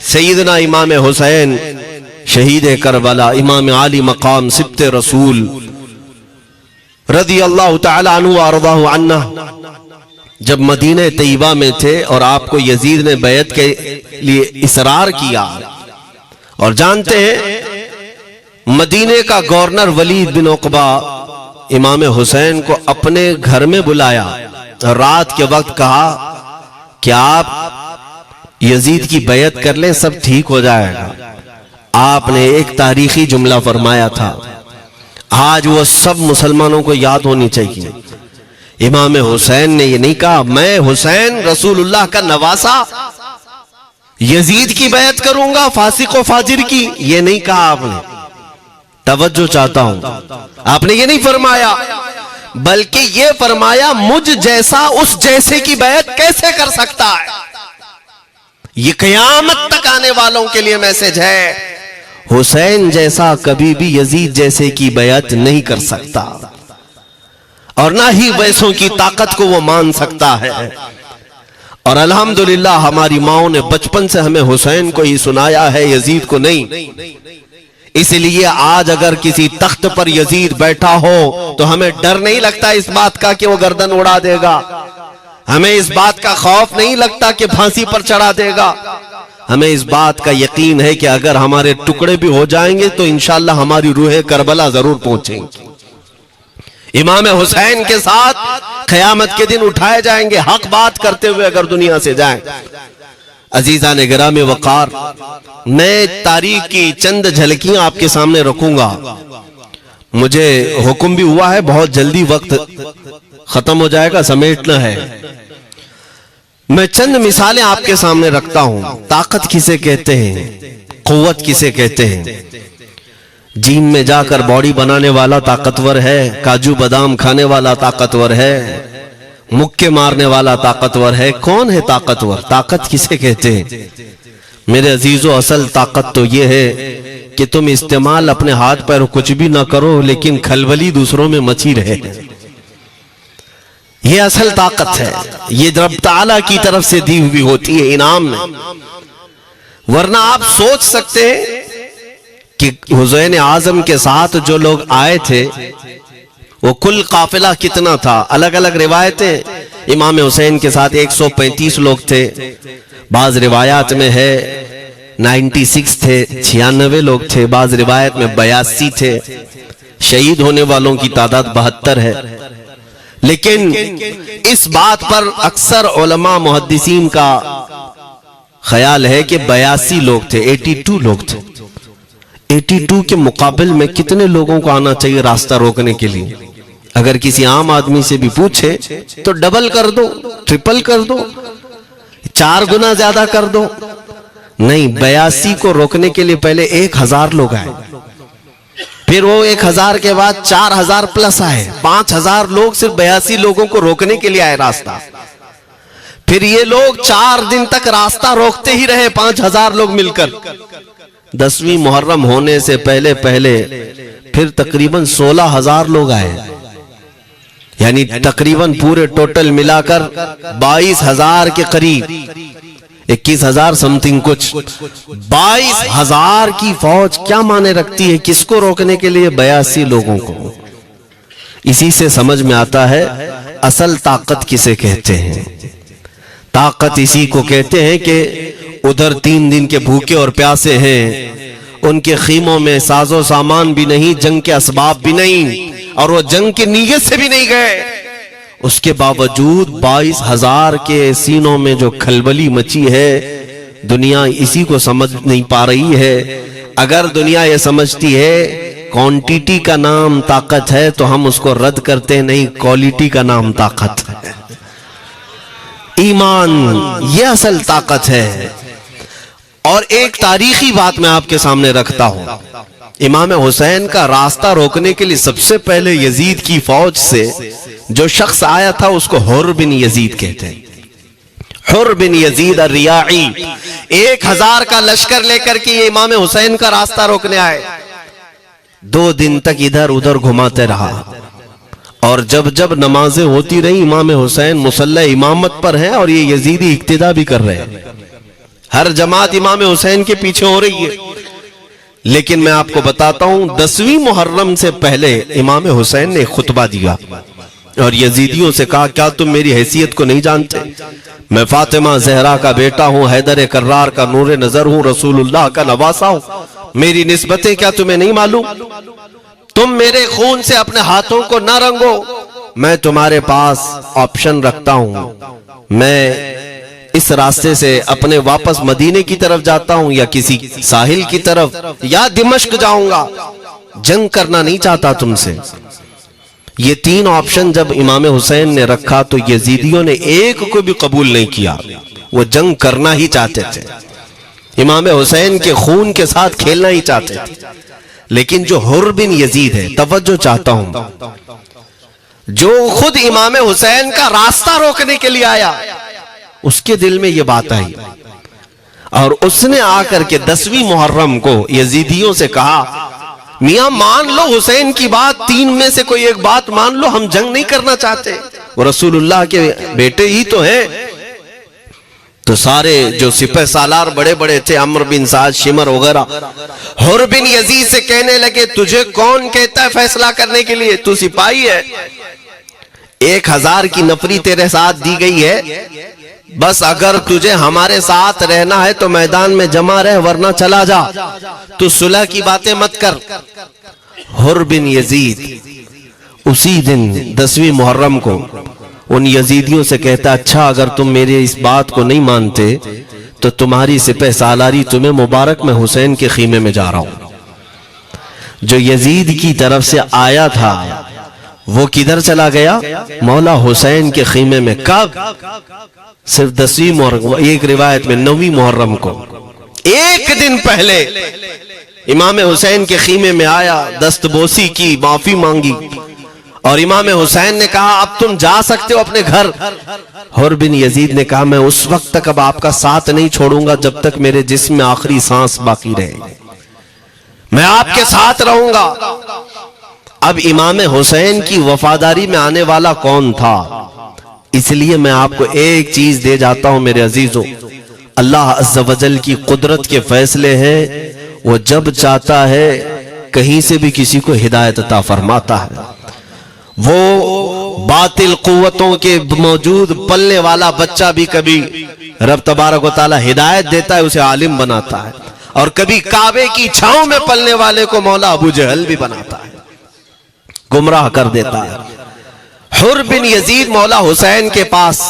سیدنا امام حسین شہید کربلا، امام عالی مقام سبت رسول رضی اللہ تعالی عنہ وارضہ عنہ، جب مدینہ طیبہ میں تھے اور آپ کو یزید نے بیعت کے لیے اصرار کیا، اور جانتے ہیں مدینہ کا گورنر ولید بن عقبہ امام حسین کو اپنے گھر میں بلایا، رات کے وقت کہا کہ آپ یزید کی بیعت کر لیں، سب ٹھیک ہو جائے گا۔ آپ نے ایک تاریخی جملہ فرمایا تھا، آج وہ سب مسلمانوں کو یاد ہونی چاہیے۔ امام حسین نے یہ نہیں کہا میں حسین رسول اللہ کا نواسا یزید کی بیعت کروں گا فاسق و فاجر کی، یہ نہیں کہا آپ نے۔ توجہ چاہتا ہوں، آپ نے یہ نہیں فرمایا، بلکہ یہ فرمایا مجھ جیسا اس جیسے کی بیعت کیسے کر سکتا ہے۔ یہ قیامت تک آنے والوں کے لیے میسج ہے، حسین جیسا کبھی بھی یزید جیسے کی بیعت نہیں کر سکتا، اور نہ ہی ویسوں کی طاقت کو وہ مان سکتا ہے۔ اور الحمدللہ ہماری ماؤں نے بچپن سے ہمیں حسین کو ہی سنایا ہے، یزید کو نہیں۔ اس لیے آج اگر کسی تخت پر یزید بیٹھا ہو تو ہمیں ڈر نہیں لگتا اس بات کا کہ وہ گردن اڑا دے گا، ہمیں اس بات کا خوف نہیں لگتا کہ پھانسی پر چڑھا دے گا، ہمیں اس بات کا یقین ہے کہ اگر ہمارے ٹکڑے بھی ہو جائیں گے تو انشاءاللہ ہماری روح کربلا ضرور پہنچیں گی۔ امام حسین کے ساتھ قیامت کے دن اٹھائے جائیں گے، حق بات کرتے ہوئے اگر دنیا سے جائیں۔ عزیزان گرامی وقار، میں تاریخ کی چند جھلکیاں آپ کے سامنے رکھوں گا۔ مجھے حکم بھی ہوا ہے، بہت جلدی وقت ختم ہو جائے گا، سمیٹنا ہے۔ میں چند مثالیں آپ کے سامنے رکھتا ہوں۔ طاقت کسے کہتے ہیں، قوت کسے کہتے ہیں؟ جیم میں جا کر باڈی بنانے والا طاقتور ہے، کاجو بادام کھانے والا طاقتور ہے، مکے مارنے والا طاقتور ہے۔ کون ہے طاقتور؟ طاقت کسے کہتے ہیں؟ میرے عزیزو، اصل طاقت تو یہ ہے کہ تم استعمال اپنے ہاتھ پیر کچھ بھی نہ کرو لیکن کھلبلی دوسروں میں مچی رہے، یہ اصل طاقت ہے۔ یہ رب تعالیٰ کی طرف سے دی ہوئی ہوتی ہے انعام میں۔ ورنہ آپ سوچ سکتے ہیں کہ حسین اعظم کے ساتھ جو لوگ آئے تھے وہ کل قافلہ کتنا تھا؟ الگ الگ روایتیں، امام حسین کے ساتھ 135 لوگ تھے، بعض روایات میں ہے 96 تھے، 96 لوگ تھے، بعض روایت میں 82 تھے، شہید ہونے والوں کی تعداد 72 ہے۔ لیکن اس بات پر اکثر علماء محدثین کا خیال ہے کہ 82 لوگ تھے، 82 لوگ تھے۔ 82 کے مقابل میں کتنے لوگوں کو آنا چاہیے راستہ روکنے کے لیے؟ اگر کسی عام آدمی سے بھی پوچھے تو ڈبل کر دو، ٹرپل کر دو، 4 گنا زیادہ کر دو۔ نہیں، 82 کو روکنے کے لیے پہلے 1000 لوگ آئے، پھر وہ 1000 کے بعد 4000 پلس آئے، 5000 لوگ صرف 82 لوگوں کو روکنے کے لیے آئے راستہ۔ پھر یہ لوگ 4 دن تک راستہ روکتے ہی رہے، 5000 لوگ مل کر۔ 10ویں محرم ہونے سے پہلے پھر تقریباً 16000 لوگ آئے، یعنی تقریباً پورے ٹوٹل ملا کر 22000 کے قریب، 21000 سمتنگ کچھ، 22000 کی فوج کیا معنی رکھتی ہے؟ کس کو روکنے کے لیے؟ 82 لوگوں کو۔ اسی سے سمجھ میں آتا ہے اصل طاقت کسے کہتے ہیں۔ طاقت اسی کو کہتے ہیں کہ ادھر 3 دن کے بھوکے اور پیاسے ہیں، ان کے خیموں میں ساز و سامان بھی نہیں، جنگ کے اسباب بھی نہیں، اور وہ جنگ کی نیت سے بھی نہیں گئے، اس کے باوجود 22000 کے سینوں میں جو کھلبلی مچی ہے، دنیا اسی کو سمجھ نہیں پا رہی ہے۔ اگر دنیا یہ سمجھتی ہے کوانٹیٹی کا نام طاقت ہے تو ہم اس کو رد کرتے نہیں، کوالٹی کا نام طاقت ہے۔ ایمان یہ اصل طاقت ہے۔ اور ایک تاریخی بات میں آپ کے سامنے رکھتا ہوں، امام حسین کا راستہ روکنے کے لیے سب سے پہلے یزید کی فوج سے جو شخص آیا تھا اس کو حر بن یزید کہتے ہیں۔ حر بن یزید الریاعی 1000 کا لشکر لے کر کے یہ امام حسین کا راستہ روکنے آئے، 2 دن تک ادھر ادھر گھماتے رہا، اور جب نمازیں ہوتی رہی امام حسین مصلی امامت پر ہیں اور یہ یزیدی اقتدا بھی کر رہے ہیں۔ ہر جماعت امام حسین کے پیچھے ہو رہی ہے، لیکن میں آپ کو بتاتا ہوں 10ویں محرم سے پہلے امام حسین نے خطبہ دیا اور یزیدیوں سے کہا کیا تم میری حیثیت کو نہیں جانتے؟ میں فاطمہ زہرا کا بیٹا ہوں، حیدر کرار کا نور نظر ہوں، رسول اللہ کا نواسا ہوں، میری نسبتیں کیا تمہیں نہیں معلوم؟ تم میرے خون سے اپنے ہاتھوں کو نہ رنگو، میں تمہارے پاس آپشن رکھتا ہوں، میں اس راستے سے اپنے واپس مدینے کی طرف جاتا ہوں یا کسی ساحل کی طرف یا دمشق جاؤں گا، جنگ کرنا نہیں چاہتا تم سے۔ یہ 3 آپشن جب امام حسین نے رکھا تو یزیدیوں نے ایک کو بھی قبول نہیں کیا، وہ جنگ کرنا ہی چاہتے تھے، امام حسین کے خون کے ساتھ کھیلنا ہی چاہتے تھے۔ لیکن جو حر بن یزید ہے، توجہ چاہتا ہوں، جو خود امام حسین کا راستہ روکنے کے لیے آیا، اس کے دل میں یہ بات آئی اور اس نے آ کر کے 10ویں محرم کو یزیدیوں سے کہا میاں مان لو حسین کی بات، 3 میں سے کوئی ایک بات مان لو، ہم جنگ نہیں کرنا چاہتے، وہ رسول اللہ کے بیٹے ہی تو ہیں۔ تو سارے جو سپہ سالار بڑے بڑے تھے، عمرو بن سعد، شمر وغیرہ، حر بن یزید سے کہنے لگے تجھے کون کہتا ہے فیصلہ کرنے کے لیے؟ تو سپاہی ہے، 1000 کی نفری تیرے ساتھ دی گئی ہے، بس اگر تجھے ہمارے ساتھ رہنا ہے تو میدان میں جمع رہ، ورنہ چلا جا، تو صلح کی باتیں مت کر۔ حر بن یزید اسی دن 10ویں محرم کو ان یزیدیوں سے کہتا اچھا اگر تم میرے اس بات کو نہیں مانتے تو تمہاری سپہ سالاری تمہیں مبارک، میں حسین کے خیمے میں جا رہا ہوں۔ جو یزید کی طرف سے آیا تھا وہ کدھر چلا گیا؟ مولا حسین کے خیمے میں۔ کب؟ صرف 10ویں محرم، ایک روایت میں 9ویں محرم کو، ایک دن پہلے امام حسین کے خیمے میں آیا، دست بوسی کی، معافی مانگی، اور امام حسین نے کہا اب تم جا سکتے ہو اپنے گھر۔ حر بن یزید نے کہا میں اس وقت تک اب آپ کا ساتھ نہیں چھوڑوں گا جب تک میرے جسم میں آخری سانس باقی رہے، میں آپ کے ساتھ رہوں گا۔ اب امام حسین کی وفاداری میں آنے والا کون تھا؟ اس لیے میں آپ کو ایک چیز دے جاتا ہوں میرے عزیزوں، اللہ عز و جل کی قدرت کے فیصلے ہیں، وہ جب چاہتا ہے کہیں سے بھی کسی کو ہدایت عطا فرماتا ہے۔ وہ باطل قوتوں کے موجود پلنے والا بچہ بھی کبھی رب تبارک و تعالی ہدایت دیتا ہے، اسے عالم بناتا ہے، اور کبھی کعبے کی چھاؤں میں پلنے والے کو مولا ابو جہل بھی بناتا ہے، گمراہ کر دیتا ہے۔ حر بن یزید مولا حسین کے پاس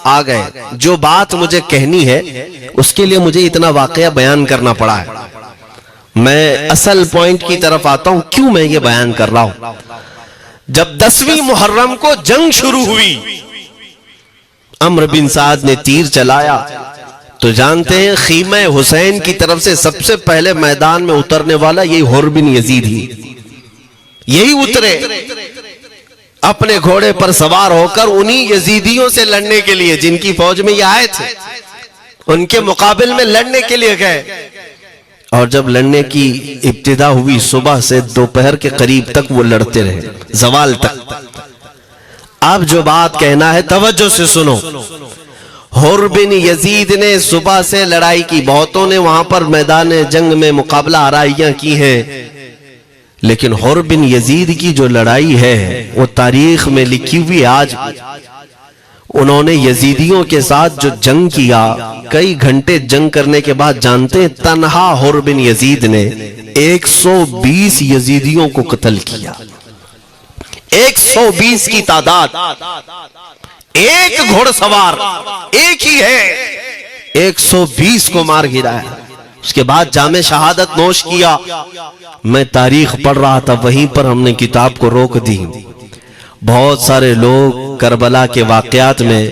آ گئے، جو بات مجھے کہنی ہے اس کے لیے مجھے اتنا واقعہ بیان کرنا پڑا ہے۔ میں اصل پوائنٹ کی طرف آتا ہوں، کیوں میں یہ بیان کر رہا ہوں۔ جب 10ویں محرم کو جنگ شروع ہوئی، عمرو بن سعد نے تیر چلایا، تو جانتے ہیں خیمہ حسین کی طرف سے سب سے پہلے میدان میں اترنے والا یہی حر بن یزید ہی، یہی اترے اپنے گھوڑے پر سوار ہو کر انہی یزیدیوں سے لڑنے کے لیے جن کی فوج میں یہ آئے تھے، ان کے مقابل میں لڑنے کے لیے گئے۔ اور جب لڑنے کی ابتدا ہوئی، صبح سے دوپہر کے قریب تک وہ لڑتے رہے، زوال تک۔ اب جو بات کہنا ہے توجہ سے سنو۔ حر بن یزید نے صبح سے لڑائی کی، بہتوں نے وہاں پر میدان جنگ میں مقابلہ آرائیاں کی ہیں، لیکن حر بن یزید کی جو لڑائی ہے وہ تاریخ میں لکھی ہوئی۔ آج انہوں نے یزیدیوں کے ساتھ جو جنگ کیا، کئی گھنٹے جنگ کرنے کے بعد جانتے ہیں تنہا حر بن یزید نے 120 یزیدیوں کو قتل کیا۔ 120 کی تعداد، ایک گھوڑ سوار ایک ہی ہے، 120 کو مار گرایا۔ اس کے بعد جام شہادت نوش کیا۔ میں تاریخ پڑھ رہا تھا، وہیں پر ہم نے کتاب کو روک دی۔ بہت سارے لوگ کربلا کے واقعات میں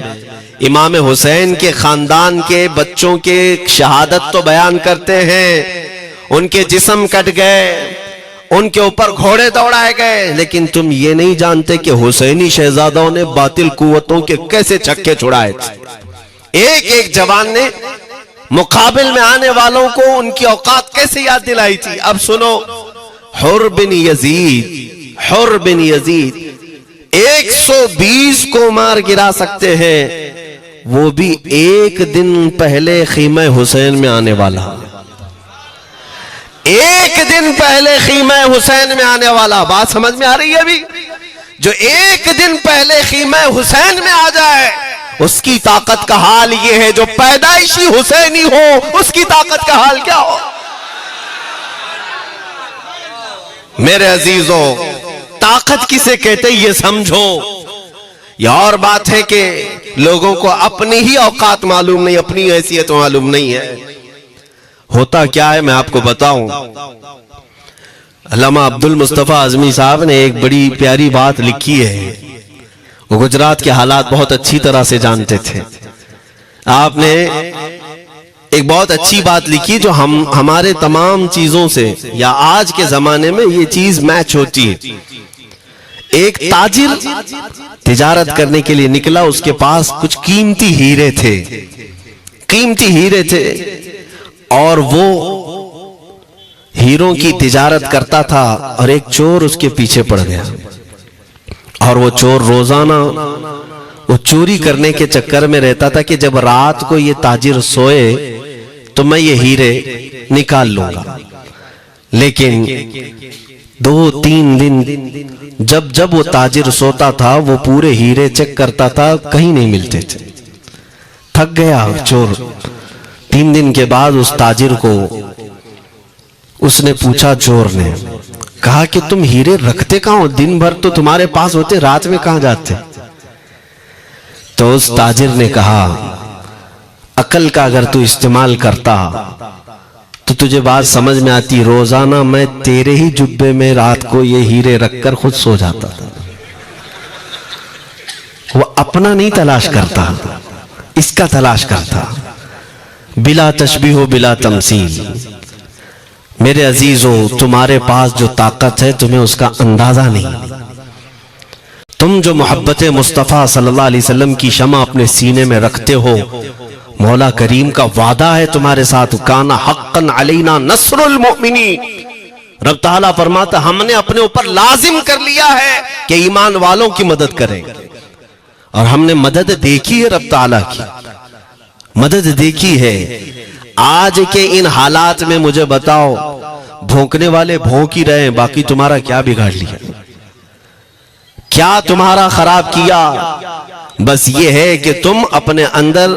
امام حسین کے خاندان کے بچوں کے شہادت تو بیان کرتے ہیں، ان کے جسم کٹ گئے، ان کے اوپر گھوڑے دوڑائے گئے، لیکن تم یہ نہیں جانتے کہ حسینی شہزادوں نے باطل قوتوں کے کیسے چھکے چھڑائے تھے۔ ایک ایک جوان نے مقابل میں آنے والوں کو ان کی اوقات کیسے یاد دلائی تھی۔ اب سنو، حر بن یزید 120 کو مار گرا سکتے ہیں، وہ بھی ایک دن پہلے خیمہ حسین میں آنے والا، ایک دن پہلے خیمہ حسین میں آنے والا. بات سمجھ میں آ رہی ہے ابھی؟ جو ایک دن پہلے خیمہ حسین میں آ جائے اس کی طاقت کا حال یہ ہے، جو پیدائشی حسینی ہو اس کی طاقت کا حال کیا ہو. میرے عزیزوں، طاقت کسے کہتے یہ سمجھو. یہ اور بات ہے کہ لوگوں کو اپنی ہی اوقات معلوم نہیں، اپنی حیثیت معلوم نہیں ہے. ہوتا کیا ہے میں آپ کو بتاؤں. علامہ عبد المصطفیٰ اعظمی صاحب نے ایک بڑی پیاری بات لکھی ہے. وہ گجرات کے حالات بہت اچھی طرح سے جانتے تھے. آپ نے ایک بہت اچھی بات لکھی جو ہمارے تمام چیزوں سے یا آج کے زمانے میں یہ چیز میچ ہوتی ہے. ایک تاجر تجارت کرنے کے لیے نکلا، اس کے پاس کچھ قیمتی ہیرے تھے، قیمتی ہیرے تھے، اور وہ ہیروں کی تجارت کرتا تھا اور ایک چور اس کے پیچھے پڑ گیا. اور وہ چور روزانہ وہ چوری کرنے کے چکر میں رہتا تھا کہ جب رات کو یہ تاجر سوئے تو میں یہ ہیرے نکال لوں گا. لیکن 2-3 دن جب وہ تاجر سوتا تھا وہ پورے ہیرے چیک کرتا تھا، کہیں نہیں ملتے تھے. تھک گیا چور. 3 دن کے بعد اس تاجر کو اس نے پوچھا، چور نے کہا کہ تم ہیرے رکھتے کہاں ہو؟ دن بھر تو تمہارے پاس ہوتے، رات میں کہاں جاتے؟ تو اس تاجر نے کہا، عقل کا اگر تو استعمال کرتا تو تجھے بات سمجھ میں آتی. روزانہ میں تیرے ہی جبے میں رات کو یہ ہیرے رکھ کر خود سو جاتا تھا. وہ اپنا نہیں تلاش کرتا، اس کا تلاش کرتا. بلا تشبیہ و بلا تمثیل. میرے عزیزوں، تمہارے پاس جو طاقت ہے تمہیں اس کا اندازہ نہیں. تم جو محبت مصطفیٰ صلی اللہ علیہ وسلم کی شمع اپنے سینے میں رکھتے ہو، مولا کریم کا وعدہ ہے تمہارے ساتھ، کانا حقا علینا نصر المؤمنین. رب تعالیٰ فرماتا ہم نے اپنے اوپر لازم کر لیا ہے کہ ایمان والوں کی مدد کریں. اور ہم نے مدد دیکھی ہے، رب تعالیٰ کی مدد دیکھی ہے. آج کے ان حالات میں مجھے بتاؤ، بھونکنے والے بھونک ہی رہے ہیں، باقی تمہارا کیا بگاڑ لیا؟ کیا تمہارا خراب کیا؟ بس یہ ہے کہ تم اپنے اندر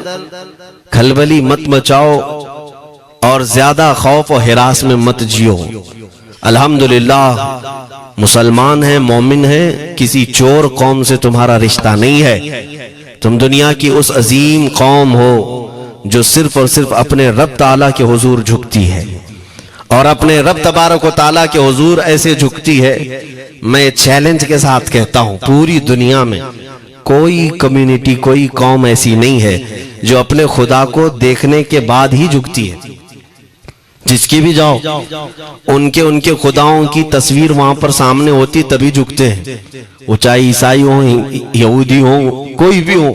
کھلبلی مت مچاؤ اور زیادہ خوف و ہراس میں مت جیو. الحمدللہ مسلمان ہیں، مومن ہیں، کسی چور قوم سے تمہارا رشتہ نہیں ہے. تم دنیا کی اس عظیم قوم ہو جو صرف اور صرف اپنے رب تعالیٰ کے حضور جھکتی ہے، اور اپنے رب تبارک و تعالیٰ کے حضور ایسے جھکتی ہے. میں چیلنج کے ساتھ کہتا ہوں، پوری دنیا میں کوئی کمیونٹی، کوئی قوم ایسی نہیں ہے جو اپنے خدا کو دیکھنے کے بعد ہی جھکتی ہے. جس کی بھی جاؤ ان کے خداؤں کی تصویر وہاں پر سامنے ہوتی تبھی جھکتے ہیں. وہ چاہے عیسائی ہوں، یہودی ہوں، کوئی بھی ہو،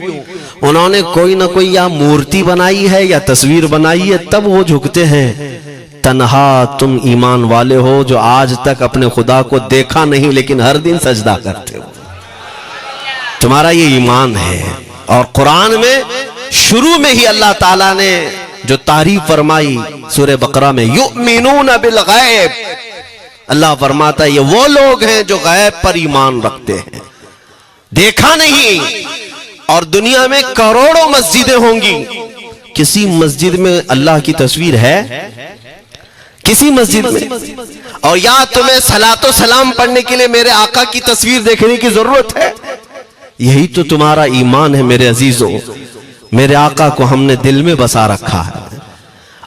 انہوں نے کوئی نہ کوئی یا مورتی بنائی ہے یا تصویر بنائی ہے، تب وہ جھکتے ہیں. تنہا تم ایمان والے ہو جو آج تک اپنے خدا کو دیکھا نہیں لیکن ہر دن سجدہ کرتے ہو. تمہارا یہ ایمان ہے. اور قرآن میں شروع میں ہی اللہ تعالیٰ نے جو تعریف فرمائی سورہ بقرہ میں، یؤمنون بالغیب، اللہ فرماتا ہے یہ وہ لوگ ہیں جو غیب پر ایمان رکھتے ہیں، دیکھا نہیں. اور دنیا میں کروڑوں مسجدیں ہوں گی، کسی مسجد میں اللہ کی تصویر ہے؟ کسی مسجد میں؟ اور یا تمہیں صلاۃ و سلام پڑھنے کے لیے میرے آقا کی تصویر دیکھنے کی ضرورت ہے؟ یہی تو تمہارا ایمان ہے میرے عزیزوں. میرے آقا کو ہم نے دل میں بسا رکھا ہے،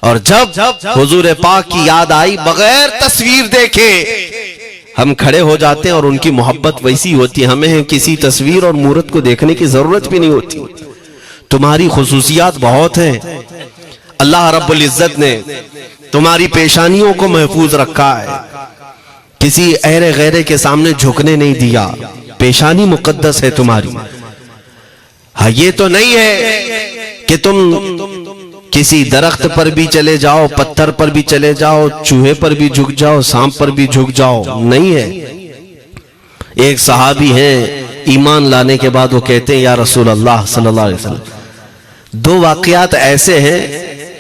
اور جب حضور پاک کی یاد آئی بغیر تصویر دیکھے ہم کھڑے ہو جاتے ہیں، اور ان کی محبت ویسی ہوتی ہے ہمیں کسی تصویر اور مورت کو دیکھنے کی ضرورت بھی نہیں ہوتی. تمہاری خصوصیات بہت ہیں. اللہ رب العزت نے تمہاری پیشانیوں کو محفوظ رکھا ہے، کسی اہرے غیرے کے سامنے جھکنے نہیں دیا. پیشانی مقدس ہے تمہاری. ہاں یہ تو نہیں ہے کہ تم کسی درخت پر بھی چلے جاؤ، پتھر پر بھی چلے جاؤ، چوہے پر بھی جھک جاؤ، سانپ پر بھی جھک جاؤ. نہیں ہے. ایک صحابی ہیں ایمان لانے کے بعد وہ کہتے ہیں یا رسول اللہ صلی اللہ علیہ وسلم دو واقعات ایسے ہیں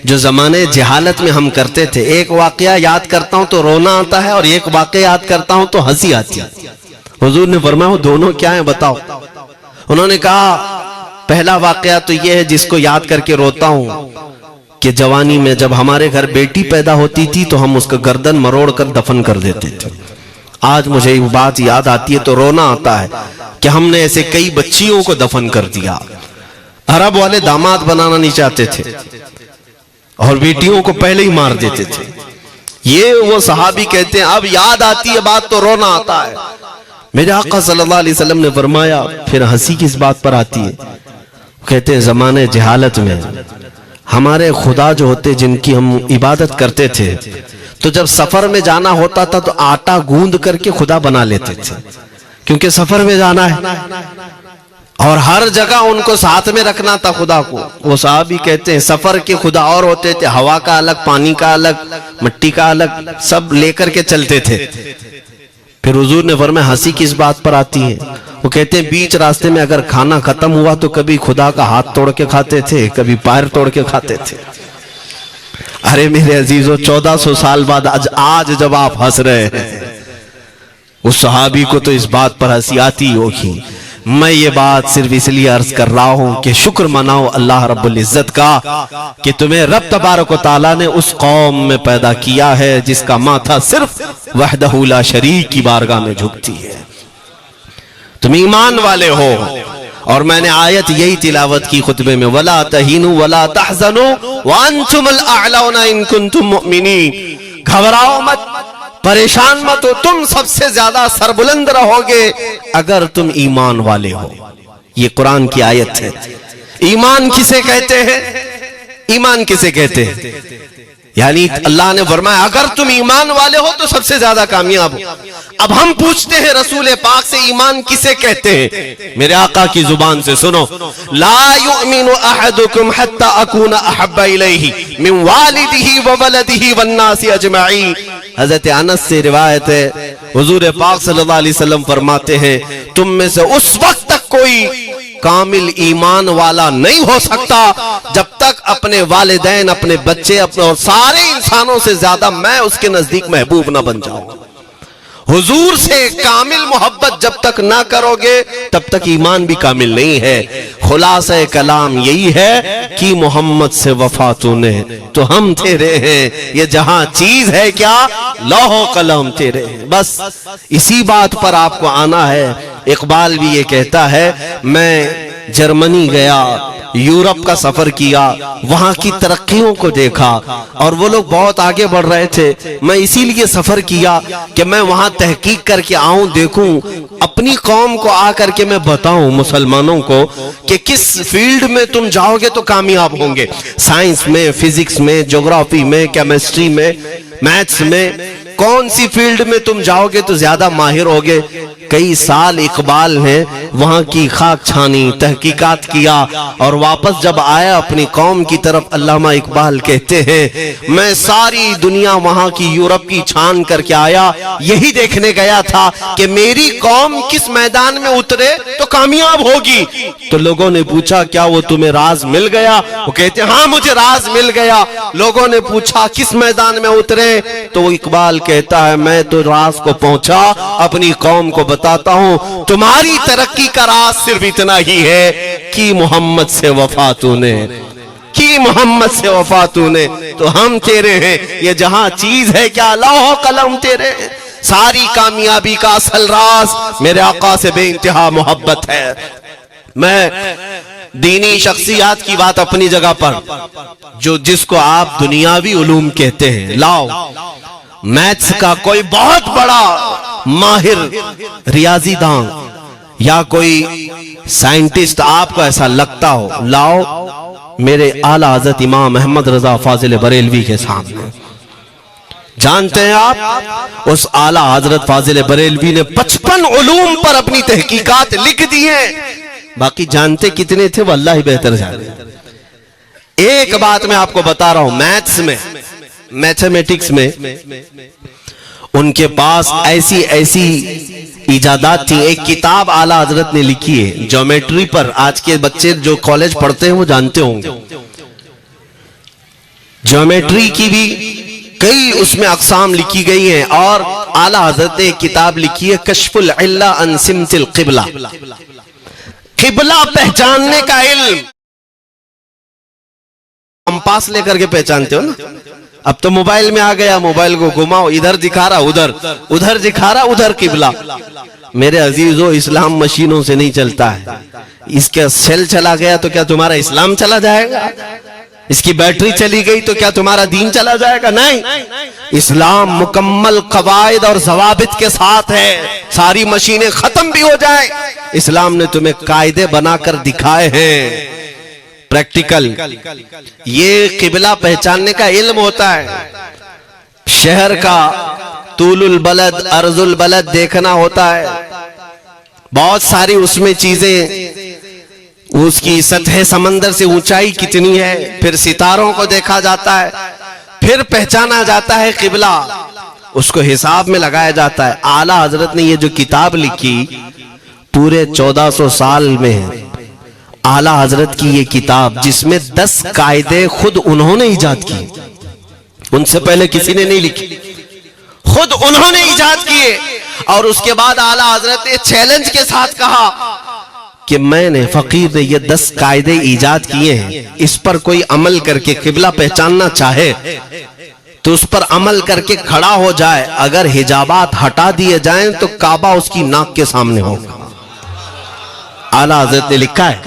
جو زمانے جہالت میں ہم کرتے تھے. ایک واقعہ یاد کرتا ہوں تو رونا آتا ہے اور ایک واقعہ یاد کرتا ہوں تو ہنسی آتی ہے. حضور نے فرمایا وہ دونوں کیا ہیں بتاؤ. انہوں نے کہا پہلا واقعہ تو یہ ہے جس کو یاد کر کے روتا ہوں کہ جوانی میں جب ہمارے گھر بیٹی پیدا ہوتی تھی تو ہم اس کا گردن مروڑ کر دفن کر دیتے تھے. آج مجھے یہ بات یاد آتی ہے تو رونا آتا ہے کہ ہم نے ایسے کئی بچیوں کو دفن کر دیا. عرب والے داماد بنانا نہیں چاہتے تھے اور بیٹیوں کو پہلے ہی مار دیتے تھے. یہ وہ صحابی کہتے ہیں اب یاد آتی ہے بات تو رونا آتا ہے. میرے آقا صلی اللہ علیہ وسلم نے فرمایا پھر ہنسی کس بات پر آتی ہے؟ کہتے ہیں زمانے جہالت میں ہمارے خدا جو ہوتے جن کی ہم عبادت کرتے تھے تو جب سفر میں جانا ہوتا تھا تو آٹا گوند کر کے خدا بنا لیتے تھے کیونکہ سفر میں جانا ہے اور ہر جگہ ان کو ساتھ میں رکھنا تھا خدا کو. وہ صحابی کہتے ہیں سفر کے خدا اور ہوتے تھے, ہوا کا الگ, پانی کا الگ, مٹی کا الگ, سب لے کر کے چلتے تھے. پھر حضور نے فرمایا ہنسی کس بات پر آتی ہے؟ وہ کہتے ہیں بیچ راستے میں اگر کھانا ختم ہوا تو کبھی خدا کا ہاتھ توڑ کے کھاتے تھے, کبھی پیر توڑ کے کھاتے تھے. ارے میرے عزیزو 1400 سال بعد آج جب آپ ہنس رہے ہیں اس صحابی کو تو اس بات پر ہنسی آتی ہوگی. میں یہ بات صرف اس لیے عرض کر رہا ہوں کہ شکر مناؤ اللہ رب العزت کا کہ تمہیں رب تبارک و تعالیٰ نے اس قوم میں پیدا کیا ہے جس کا ماتھا صرف وحدہ لا شریک کی بارگاہ میں جھکتی ہے. تم ایمان والے ہو اور میں نے آیت یہی تلاوت کی خطبے میں وَلَا تَهِنُوا وَلَا تَحْزَنُوا وَأَنْتُمُ الْأَعْلَوْنَ إِن كُنتُم مُؤْمِنِينَ. گھبراؤ مت, پریشان مت ہو, تم سب سے زیادہ سربلند رہو گے اگر تم ایمان والے ہو. یہ قرآن کی آیت ہے. ایمان کسے کہتے ہیں؟ ایمان کسے کہتے ہیں؟ یعنی اللہ نے فرمایا اگر تم ایمان والے ہو تو سب سے زیادہ کامیاب ہو. اب ہم پوچھتے ہیں رسول پاک سے ایمان کسے کہتے ہیں؟ میرے آقا کی زبان سے سنو, لا یؤمن احدکم حتی اکون احب الیہ من والدہ وولدہ والناس اجمعین. حضرت انس سے روایت ہے حضور پاک صلی اللہ علیہ وسلم فرماتے ہیں تم میں سے اس وقت تک کوئی کامل ایمان والا نہیں ہو سکتا جب تک اپنے والدین, اپنے بچے, اپنے اور سارے انسانوں سے زیادہ میں اس کے نزدیک محبوب نہ بن جاؤں. حضور سے کامل محبت جب تک نہ کرو گے تب تک ایمان بھی کامل نہیں ہے. خلاصہ کلام یہی ہے کہ محمد سے وفا تو نے تو ہم تیرے ہیں, یہ جہاں چیز ہے کیا لوح و قلم تیرے ہیں. بس اسی بات پر آپ کو آنا ہے. اقبال بھی یہ کہتا ہے میں جرمنی گیا, یورپ کا سفر کیا, وہاں کی ترقیوں کو دیکھا اور وہ لوگ بہت آگے بڑھ رہے تھے. میں اسی لیے سفر کیا کہ میں وہاں تحقیق کر کے آؤں, دیکھوں اپنی قوم کو آ کر کے میں بتاؤں مسلمانوں کو کہ کس فیلڈ میں تم جاؤ گے تو کامیاب ہوں گے. سائنس میں, فزکس میں, جغرافی میں, کیمسٹری میں, میتھس میں, کون سی فیلڈ میں تم جاؤ گے تو زیادہ ماہر ہوگے. کئی سال اقبال نے وہاں کی خاک چھانی, تحقیقات کیا اور واپس جب آیا اپنی قوم کی طرف, علامہ اقبال کہتے ہیں میں ساری دنیا وہاں کی یورپ کی چھان کر کے آیا, یہی دیکھنے گیا تھا کہ میری قوم کس میدان میں اترے تو کامیاب ہوگی. تو لوگوں نے پوچھا کیا وہ تمہیں راز مل گیا؟ وہ کہتے ہیں ہاں مجھے راز مل گیا. لوگوں نے پوچھا کس میدان میں اترے؟ تو وہ اقبال کہتا ہے میں تو راز کو پہنچا, اپنی قوم کو بتاتا ہوں تمہاری ترقی کا راز صرف اتنا ہی ہے کہ محمد سے وفا تو نے, کہ محمد سے وفا تو نے تو ہم تیرے ہیں. یہ جہاں چیز ہے کیا لوح و قلم تیرے ہیں. ساری کامیابی کا اصل راز میرے آقا سے بے انتہا محبت ہے. میں دینی شخصیات کی بات اپنی جگہ پر, جو جس کو آپ دنیاوی علوم کہتے ہیں, لاؤ میتھس کا کوئی بہت بڑا ماہر ریاضی دان یا کوئی سائنٹسٹ آپ کو ایسا لگتا ہو, لاؤ میرے اعلیٰ حضرت امام احمد رضا فاضل بریلوی کے سامنے. جانتے ہیں آپ اس اعلیٰ حضرت فاضل بریلوی نے 55 علوم پر اپنی تحقیقات لکھ دی ہیں. باقی جانتے کتنے تھے وہ اللہ ہی بہتر جانے. ایک بات میں آپ کو بتا رہا ہوں, میتھس میں, میتھمیٹکس میں ان کے پاس ایسی ایجادات تھی. ایک کتاب اعلیٰ حضرت نے لکھی ہے جیومیٹری پر. آج کے بچے جو کالج پڑھتے ہیں وہ جانتے ہوں گے. جیومیٹری کی بھی کئی اس میں اقسام لکھی گئی ہیں، اور اعلیٰ حضرت نے ایک کتاب لکھی ہے کشف العلہ عن سمت القبلہ، قبلہ پہچاننے کا علم. کمپاس لے کر کے پہچانتے ہو نا، اب تو موبائل میں آ گیا، موبائل کو گھماؤ، ادھر دکھا رہا ادھر، ادھر دکھا رہا ادھر قبلہ. میرے عزیزو، اسلام مشینوں سے نہیں چلتا ہے. اس کا سیل چلا گیا تو کیا تمہارا اسلام چلا جائے گا؟ اس کی بیٹری چلی گئی تو کیا تمہارا دین چلا جائے گا؟ نہیں. اسلام مکمل قواعد اور ضوابط کے ساتھ ہے. ساری مشینیں ختم بھی ہو جائیں، اسلام نے تمہیں قاعدے بنا کر دکھائے ہیں پریکٹیکل. یہ قبلہ پہچاننے کا علم ہوتا ہے. شہر کا طول البلد عرض البلد دیکھنا ہوتا ہے. بہت ساری اس میں چیزیں، اس کی سطح سمندر سے اونچائی کتنی ہے، پھر ستاروں کو دیکھا جاتا ہے، پھر پہچانا جاتا ہے قبلہ، اس کو حساب میں لگایا جاتا ہے. اعلیٰ حضرت نے یہ جو کتاب لکھی پورے 1400 سال میں ہے. اعلیٰ حضرت کی یہ کتاب جس میں 10 قاعدے خود انہوں نے ایجاد کی، ان سے پہلے کسی نے نہیں لکھی، خود انہوں نے ایجاد کیے. اور اس کے بعد اعلیٰ حضرت نے چیلنج کے ساتھ کہا کہ میں نے، فقیر نے یہ 10 قاعدے ایجاد کیے ہیں، اس پر کوئی عمل کر کے قبلہ پہچاننا چاہے تو اس پر عمل کر کے کھڑا ہو جائے. اگر حجابات ہٹا دیے جائیں تو کعبہ اس کی ناک کے سامنے ہوگا. اعلیٰ حضرت نے لکھا ہے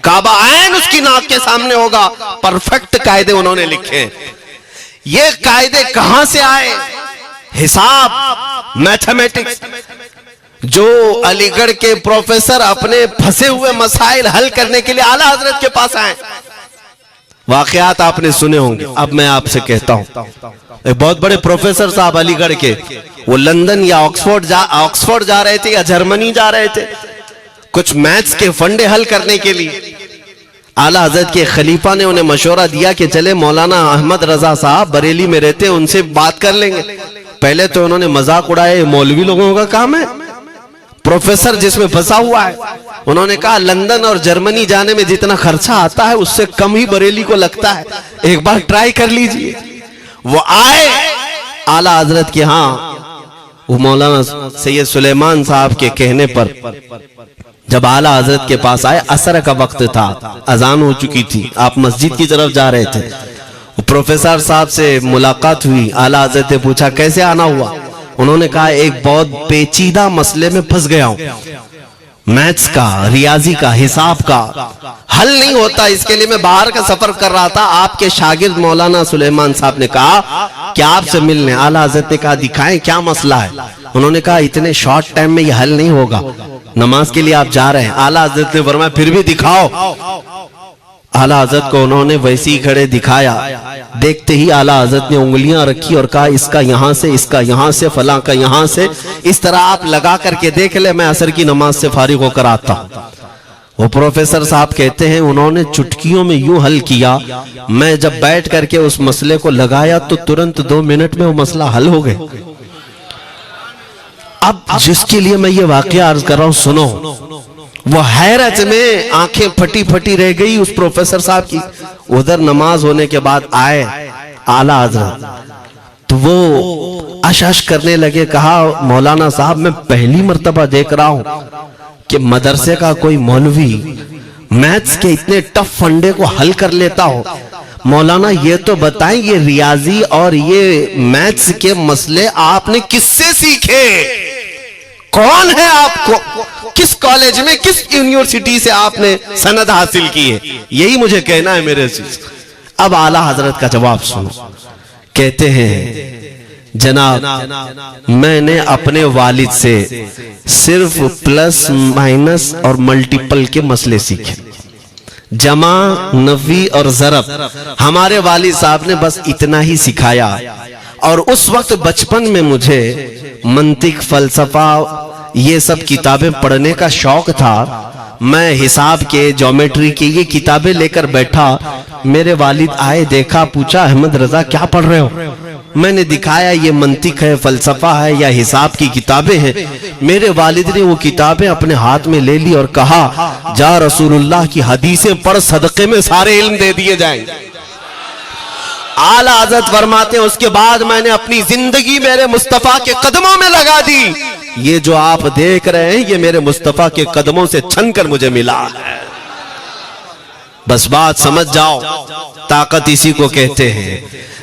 کعبہ عین اس کی ناک کے سامنے ہوگا. پرفیکٹ قاعدے انہوں نے لکھے. یہ قاعدے کہاں سے آئے؟ حساب، میتھمیٹکس. جو علی گڑھ کے پروفیسر اپنے پھنسے ہوئے مسائل حل کرنے کے لیے اعلیٰ حضرت کے پاس آئے. واقعات آپ نے سنے ہوں گے. اب میں آپ سے کہتا ہوں، ایک بہت بڑے پروفیسر صاحب علی گڑھ کے، وہ لندن یا آکسفورڈ جا رہے تھے یا جرمنی جا رہے تھے کچھ میتھس کے فنڈے حل کرنے کے لیے. اعلیٰ حضرت کے خلیفہ نے انہیں مشورہ دیا کہ چلے مولانا احمد رضا صاحب بریلی میں رہتے، ان سے بات کر لیں گے. پہلے تو انہوں نے مذاق اڑائے، مولوی لوگوں کا کام ہے، پروفیسر جس میں پھنسا ہوا ہے. انہوں نے کہا لندن اور جرمنی جانے میں جتنا خرچہ آتا ہے اس سے کم ہی بریلی کو لگتا ہے، ایک بار ٹرائی کر لیجئے. وہ آئے اعلیٰ حضرت کے ہاں. وہ مولانا سید سلیمان صاحب کے کہنے پر جب اعلیٰ حضرت کے پاس آئے، عصر کا وقت تھا، اذان ہو چکی تھی، آپ مسجد کی طرف جا رہے تھے. پروفیسر صاحب سے ملاقات ہوئی. اعلیٰ حضرت نے پوچھا کیسے آنا ہوا؟ انہوں نے کہا ایک بہت پیچیدہ مسئلے میں پھنس گیا ہوں، میتھس کا، ریاضی کا، حساب کا حل نہیں ہوتا، اس کے لیے میں باہر کا سفر کر رہا تھا. آپ کے شاگرد مولانا سلیمان صاحب نے کہا کہ آپ سے ملنے. اعلیٰ حضرت نے کہا دکھائیں کیا مسئلہ ہے. انہوں نے کہا اتنے شارٹ ٹائم میں یہ حل نہیں ہوگا، نماز کے لیے آپ جا رہے ہیں. اعلیٰ حضرت نے فرمایا پھر بھی دکھاؤ. اعلیٰ حضرت کو انہوں نے ویسی کھڑے دکھایا. دیکھتے ہی اعلیٰ حضرت نے انگلیاں رکھی اور کہا اس کا یہاں سے، اس کا یہاں سے، فلاں کا یہاں سے، اس طرح آپ لگا کر کے دیکھ لیں، میں عصر کی نماز سے فارغ ہو کر آتا. وہ پروفیسر صاحب کہتے ہیں انہوں نے چٹکیوں میں یوں حل کیا، میں جب بیٹھ کر کے اس مسئلے کو لگایا تو ترنت 2 منٹ میں وہ مسئلہ حل ہو گئے. اب جس کے لیے میں یہ واقعہ عرض کر رہا ہوں سنو. وہ حیرت میں آنکھیں پھٹی پھٹی رہ گئی اس پروفیسر صاحب کی. ادھر نماز ہونے کے بعد آئے اعلیٰ حضرت تو وہ اشش کرنے لگے. کہا مولانا صاحب میں پہلی مرتبہ دیکھ رہا ہوں کہ مدرسے کا کوئی مولوی میتھس کے اتنے ٹف فنڈے کو حل کر لیتا ہو. مولانا یہ تو بتائیں یہ ریاضی اور یہ میتھس کے مسئلے آپ نے کس سے سیکھے؟ کون ہے آپ کو؟ کس کالج میں، کس یونیورسٹی سے آپ نے سند حاصل کی ہے؟ یہی مجھے کہنا ہے میرے عزیز. اب اعلیٰ حضرت کا جواب سنو. کہتے ہیں جناب میں نے اپنے والد سے صرف پلس مائنس اور ملٹیپل کے مسئلے سیکھے، جمع، نفی اور ضرب. ہمارے والد صاحب نے بس اتنا ہی سکھایا. اور اس وقت بچپن میں مجھے منطق، فلسفہ، یہ سب کتابیں پڑھنے کا شوق تھا. میں حساب کے، جیومیٹری کے یہ کتابیں لے کر بیٹھا. میرے والد آئے، دیکھا، پوچھا احمد رضا کیا پڑھ رہے ہو؟ میں نے دکھایا یہ منطق ہے، فلسفہ ہے یا حساب کی کتابیں ہیں۔ میرے والد نے وہ کتابیں اپنے ہاتھ میں لے لی اور کہا جا رسول اللہ کی حدیثیں پڑھ، صدقے میں سارے علم دے دیے جائیں۔ اعلیٰ حضرت فرماتے ہیں اس کے بعد میں نے اپنی زندگی میرے مصطفیٰ کے قدموں میں لگا دی۔ یہ جو آپ دیکھ رہے ہیں یہ میرے مصطفیٰ کے قدموں سے چھن کر مجھے ملا ہے۔ بس بات سمجھ جاؤ، طاقت اسی کو کہتے ہیں۔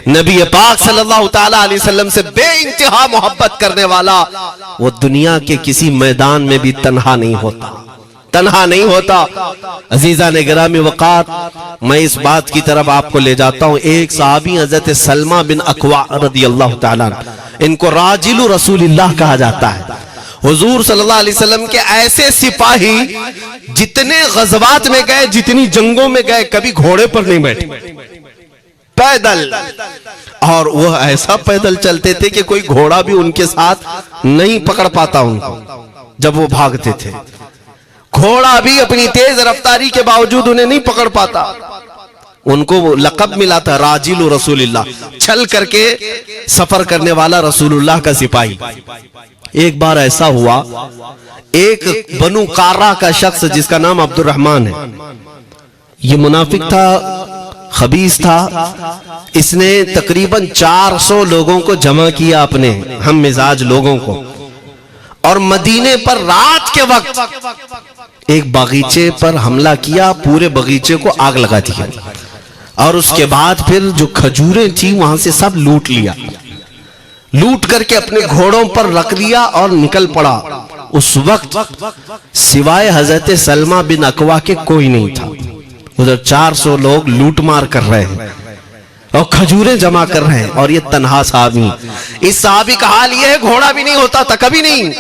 نبی پاک صلی اللہ تعالیٰ علیہ وسلم سے بے انتہا محبت کرنے والا وہ دنیا کے کسی میدان میں بھی تنہا نہیں ہوتا، تنہا نہیں ہوتا۔ عزیزان گرامی وقار، میں اس بات کی طرف آپ کو لے جاتا ہوں۔ ایک صحابی حضرت سلمہ بن اکوع رضی اللہ تعالیٰ عنہ، ان کو راجل رسول اللہ کہا جاتا ہے۔ حضور صلی اللہ علیہ وسلم کے ایسے سپاہی جتنے غزوات میں گئے، جتنی جنگوں میں گئے، کبھی گھوڑے پر نہیں بیٹھے، پیدل، اور وہ ایسا پیدل چلتے تھے کہ کوئی گھوڑا بھی ان کے ساتھ نہیں پکڑ پاتا ان کو جب وہ بھاگتے تھے۔ گھوڑا بھی اپنی تیز رفتاری کے باوجود انہیں نہیں پکڑ پاتا۔ ان کو وہ لقب ملا تھا راجل رسول اللہ، چھل کر کے سفر کرنے والا رسول اللہ کا سپاہی۔ ایک بار ایسا ہوا، ایک بنو قارہ کا شخص جس کا نام عبد الرحمن ہے، یہ منافق تھا، خبیث تھا۔ اس نے تقریباً 400 لوگوں کو جمع کیا، اپنے ہم مزاج لوگوں کو، اور مدینے پر رات کے وقت ایک باغیچے پر حملہ کیا، پورے باغیچے کو آگ لگا دیا، اور اس کے بعد پھر جو کھجوریں تھیں وہاں سے سب لوٹ لیا، لوٹ کر کے اپنے گھوڑوں پر رکھ لیا اور نکل پڑا۔ اس وقت سوائے حضرت سلمہ بن اکوع کے کوئی نہیں تھا۔ ادھر 400 لوگ لوٹ مار کر رہے ہیں اور کھجوریں جمع کر رہے ہیں، اور یہ تنہا صحابی، اس صحابی کا حال یہ ہے گھوڑا بھی نہیں ہوتا تھا کبھی نہیں۔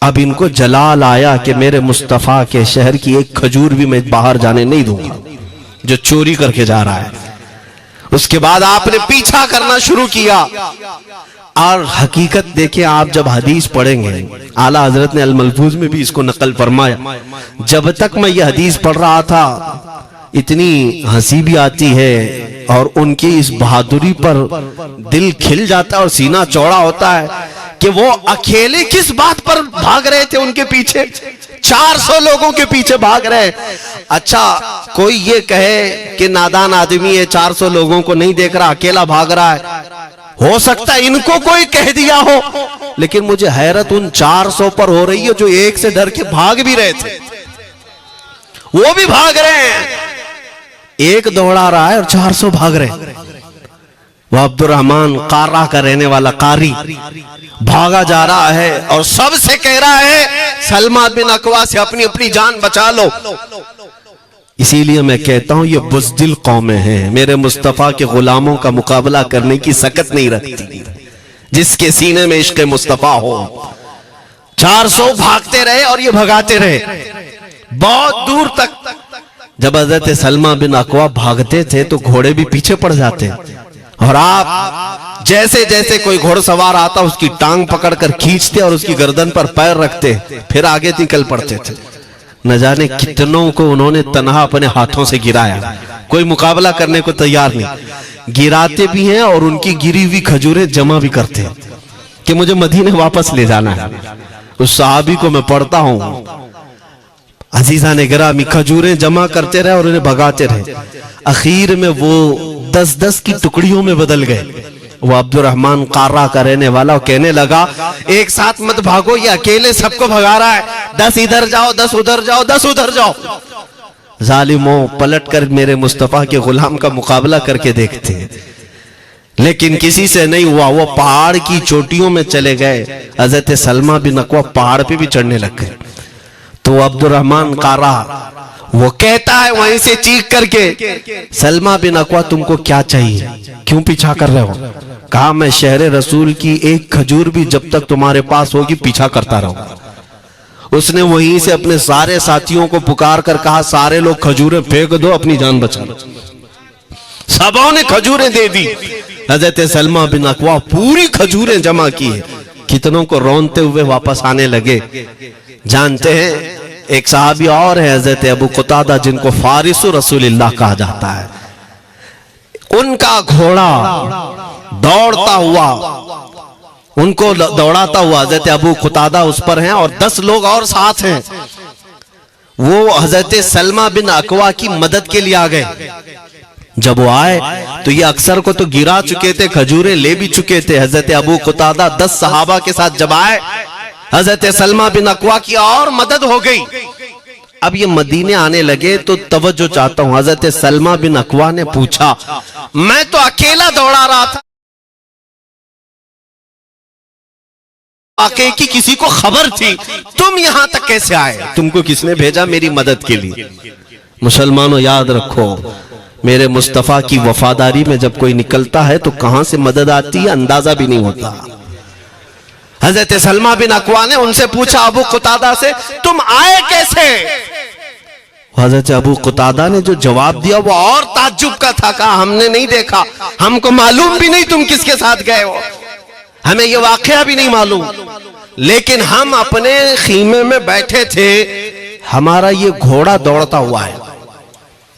اب ان کو جلال آیا کہ میرے مصطفیٰ کے شہر کی ایک کھجور بھی میں باہر جانے نہیں دوں گا جو چوری کر کے جا رہا ہے۔ اس کے بعد آپ نے پیچھا کرنا شروع کیا، اور حقیقت دیکھیں آپ جب حدیث پڑھیں گے، اعلیٰ حضرت نے الملفوظ میں بھی اس کو نقل فرمایا، جب تک میں یہ حدیث پڑھ رہا تھا اتنی ہنسی بھی آتی ہے، اور ان کی اس بہادری پر دل کھل جاتا ہے اور سینہ چوڑا ہوتا ہے کہ وہ اکیلے کس بات پر بھاگ رہے تھے، ان کے پیچھے 400 لوگوں کے پیچھے بھاگ رہے۔ اچھا کوئی یہ کہے کہ نادان آدمی ہے، 400 لوگوں کو نہیں دیکھ رہا، اکیلا بھاگ رہا ہے، ہو سکتا ہے ان کو کوئی کہہ دیا ہو، لیکن مجھے حیرت ان 400 پر ہو رہی ہے جو ایک سے ڈر کے بھاگ بھی رہے تھے، وہ بھی بھاگ رہے ہیں۔ ایک دوڑا رہا ہے اور 400 بھاگ رہے ہیں۔ وہ عبد الرحمن قارہ کا رہنے والا قاری بھاگا جا رہا ہے اور سب سے کہہ رہا ہے سلمہ بن اکوع سے اپنی اپنی جان بچا لو۔ اسی لیے میں کہتا ہوں یہ بزدل قومیں ہیں، میرے مصطفیٰ کے غلاموں کا مقابلہ کرنے کی سکت نہیں رکھتی، جس کے سینے میں عشق مصطفیٰ ہو۔ 400 بھاگتے رہے اور یہ بھگاتے رہے بہت دور تک۔ جب حضرت سلمہ بن اکوع بھاگتے تھے تو گھوڑے بھی پیچھے پڑ جاتے، اور آپ جیسے جیسے کوئی گھوڑ سوار آتا اس کی ٹانگ پکڑ کر کھینچتے اور اس کی گردن پر پیر رکھتے، پھر آگے نکل پڑتے تھے۔ نہ جانے کتنوں کو انہوں نے تنہا اپنے ہاتھوں سے گرایا، کوئی مقابلہ کرنے کو تیار نہیں، گراتے بھی ہیں اور ان کی گری ہوئی کھجوریں جمع بھی کرتے ہیں کہ مجھے مدینے واپس لے جانا ہے۔ اس صحابی کو میں پڑھتا ہوں، عزیزان گرامی کھجوریں جمع کرتے رہے اور انہیں بھگاتے رہے، اخیر میں وہ 10-10 کی ٹکڑیوں میں بدل گئے۔ وہ عبد الرحمن قارہ کا رہنے والا کہنے لگا ایک ساتھ مت بھاگو، یہ اکیلے سب کو بھگا رہا ہے، 10 ادھر جاؤ، 10 ادھر جاؤ، 10 ادھر جاؤ۔ ظالموں پلٹ کر میرے مصطفیٰ کے غلام کا مقابلہ کر کے دیکھتے ہیں، لیکن کسی سے نہیں ہوا۔ وہ پہاڑ کی چوٹیوں میں چلے گئے، حضرت سلمہ بن اکوع پہاڑ پہ بھی چڑھنے لگ گئے۔ تو عبد الرحمن قارہ وہ کہتا ہے وہیں سے چیخ کر کے سلمہ بن اکوع تم کو کیا چاہیے، کیوں پیچھا کر رہے ہو؟ کہا میں شہر رسول کی ایک کھجور بھی جب تک تمہارے پاس ہوگی پیچھا کرتا رہوں گا۔ اس نے وہیں سے اپنے سارے ساتھیوں کو پکار کر کہا سارے لوگ کھجوریں پھینک دو، اپنی جان بچا لو۔ سبوں نے کھجوریں دے دی، حضرت سلمہ بن اکوع پوری کھجوریں جمع کی، کتنوں کو رونتے ہوئے واپس آنے لگے۔ جانتے ہیں ایک صحابی اور ہے حضرت ابو قتادہ جن کو فارس رسول اللہ کہا جاتا ہے، ان کا گھوڑا دوڑتا ہوا، ان کو دوڑاتا ہوا حضرت ابو قتادہ اس پر ہیں اور 10 لوگ اور ساتھ ہیں، وہ حضرت سلمہ بن اکوا کی مدد کے لیے آ گئے۔ جب وہ آئے تو یہ اکثر کو تو گرا چکے تھے، کھجوریں لے بھی چکے تھے۔ حضرت ابو قتادہ 10 صحابہ کے ساتھ جب آئے، حضرت سلمہ بن اکوا کی اور مدد ہو گئی۔ اب یہ مدینے آنے لگے تو توجہ چاہتا ہوں، حضرت سلمہ بن اکوا نے پوچھا، میں تو اکیلا دوڑا رہا تھا، واقعے کی کسی کو خبر تھی، تم یہاں تک کیسے آئے؟ تم کو کس نے بھیجا میری مدد کے لیے؟ مسلمانوں یاد رکھو، میرے مصطفیٰ کی وفاداری میں جب کوئی نکلتا ہے تو کہاں سے مدد آتی ہے اندازہ بھی نہیں ہوتا۔ حضرت سلمہ بن اکوا نے ان سے پوچھا ابو قتادہ سے، تم آئے کیسے؟ حضرت ابو قتادہ نے جو جواب دیا وہ اور تعجب کا تھا، کہا ہم نے نہیں دیکھا، ہم کو معلوم بھی نہیں تم کس کے ساتھ گئے ہو، ہمیں یہ واقعہ بھی نہیں معلوم، لیکن ہم اپنے خیمے میں بیٹھے تھے، ہمارا یہ گھوڑا دوڑتا ہوا ہے،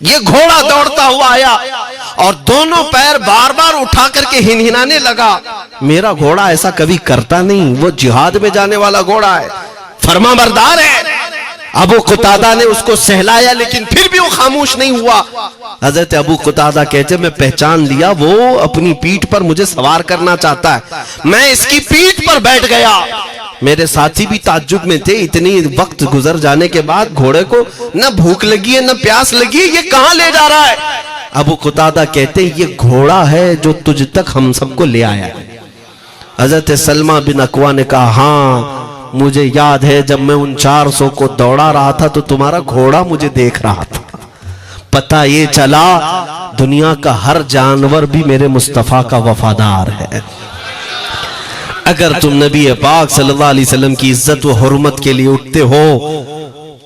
یہ گھوڑا دوڑتا ہوا آیا اور دونوں پیر بار بار اٹھا کر کے ہنہنانے لگا۔ میرا گھوڑا ایسا کبھی کرتا نہیں، وہ جہاد میں جانے والا گھوڑا ہے، فرما بردار ہے۔ ابو قتادہ نے اس کو سہلایا لیکن پھر بھی وہ خاموش نہیں ہوا۔ حضرت ابو قتادہ کہتے میں پہچان لیا، وہ اپنی پیٹھ پر مجھے سوار کرنا چاہتا ہے، میں اس کی پیٹھ پر بیٹھ گیا۔ میرے ساتھی بھی تعجب میں تھے، اتنی وقت گزر جانے کے بعد گھوڑے کو نہ بھوک لگی ہے نہ پیاس لگی ہے، یہ کہاں لے جا رہا ہے؟ ابو قتادہ کہتے یہ گھوڑا ہے جو تجھ تک ہم سب کو لے آیا ہے۔ حضرت سلمہ بن اکوا نے کہا ہاں مجھے یاد ہے، جب میں ان 400 کو دوڑا رہا تھا تو تمہارا گھوڑا مجھے دیکھ رہا تھا، پتہ یہ چلا دنیا کا ہر جانور بھی میرے مصطفیٰ کا وفادار ہے۔ اگر تم نبی پاک صلی اللہ علیہ وسلم کی عزت و حرمت کے لیے اٹھتے ہو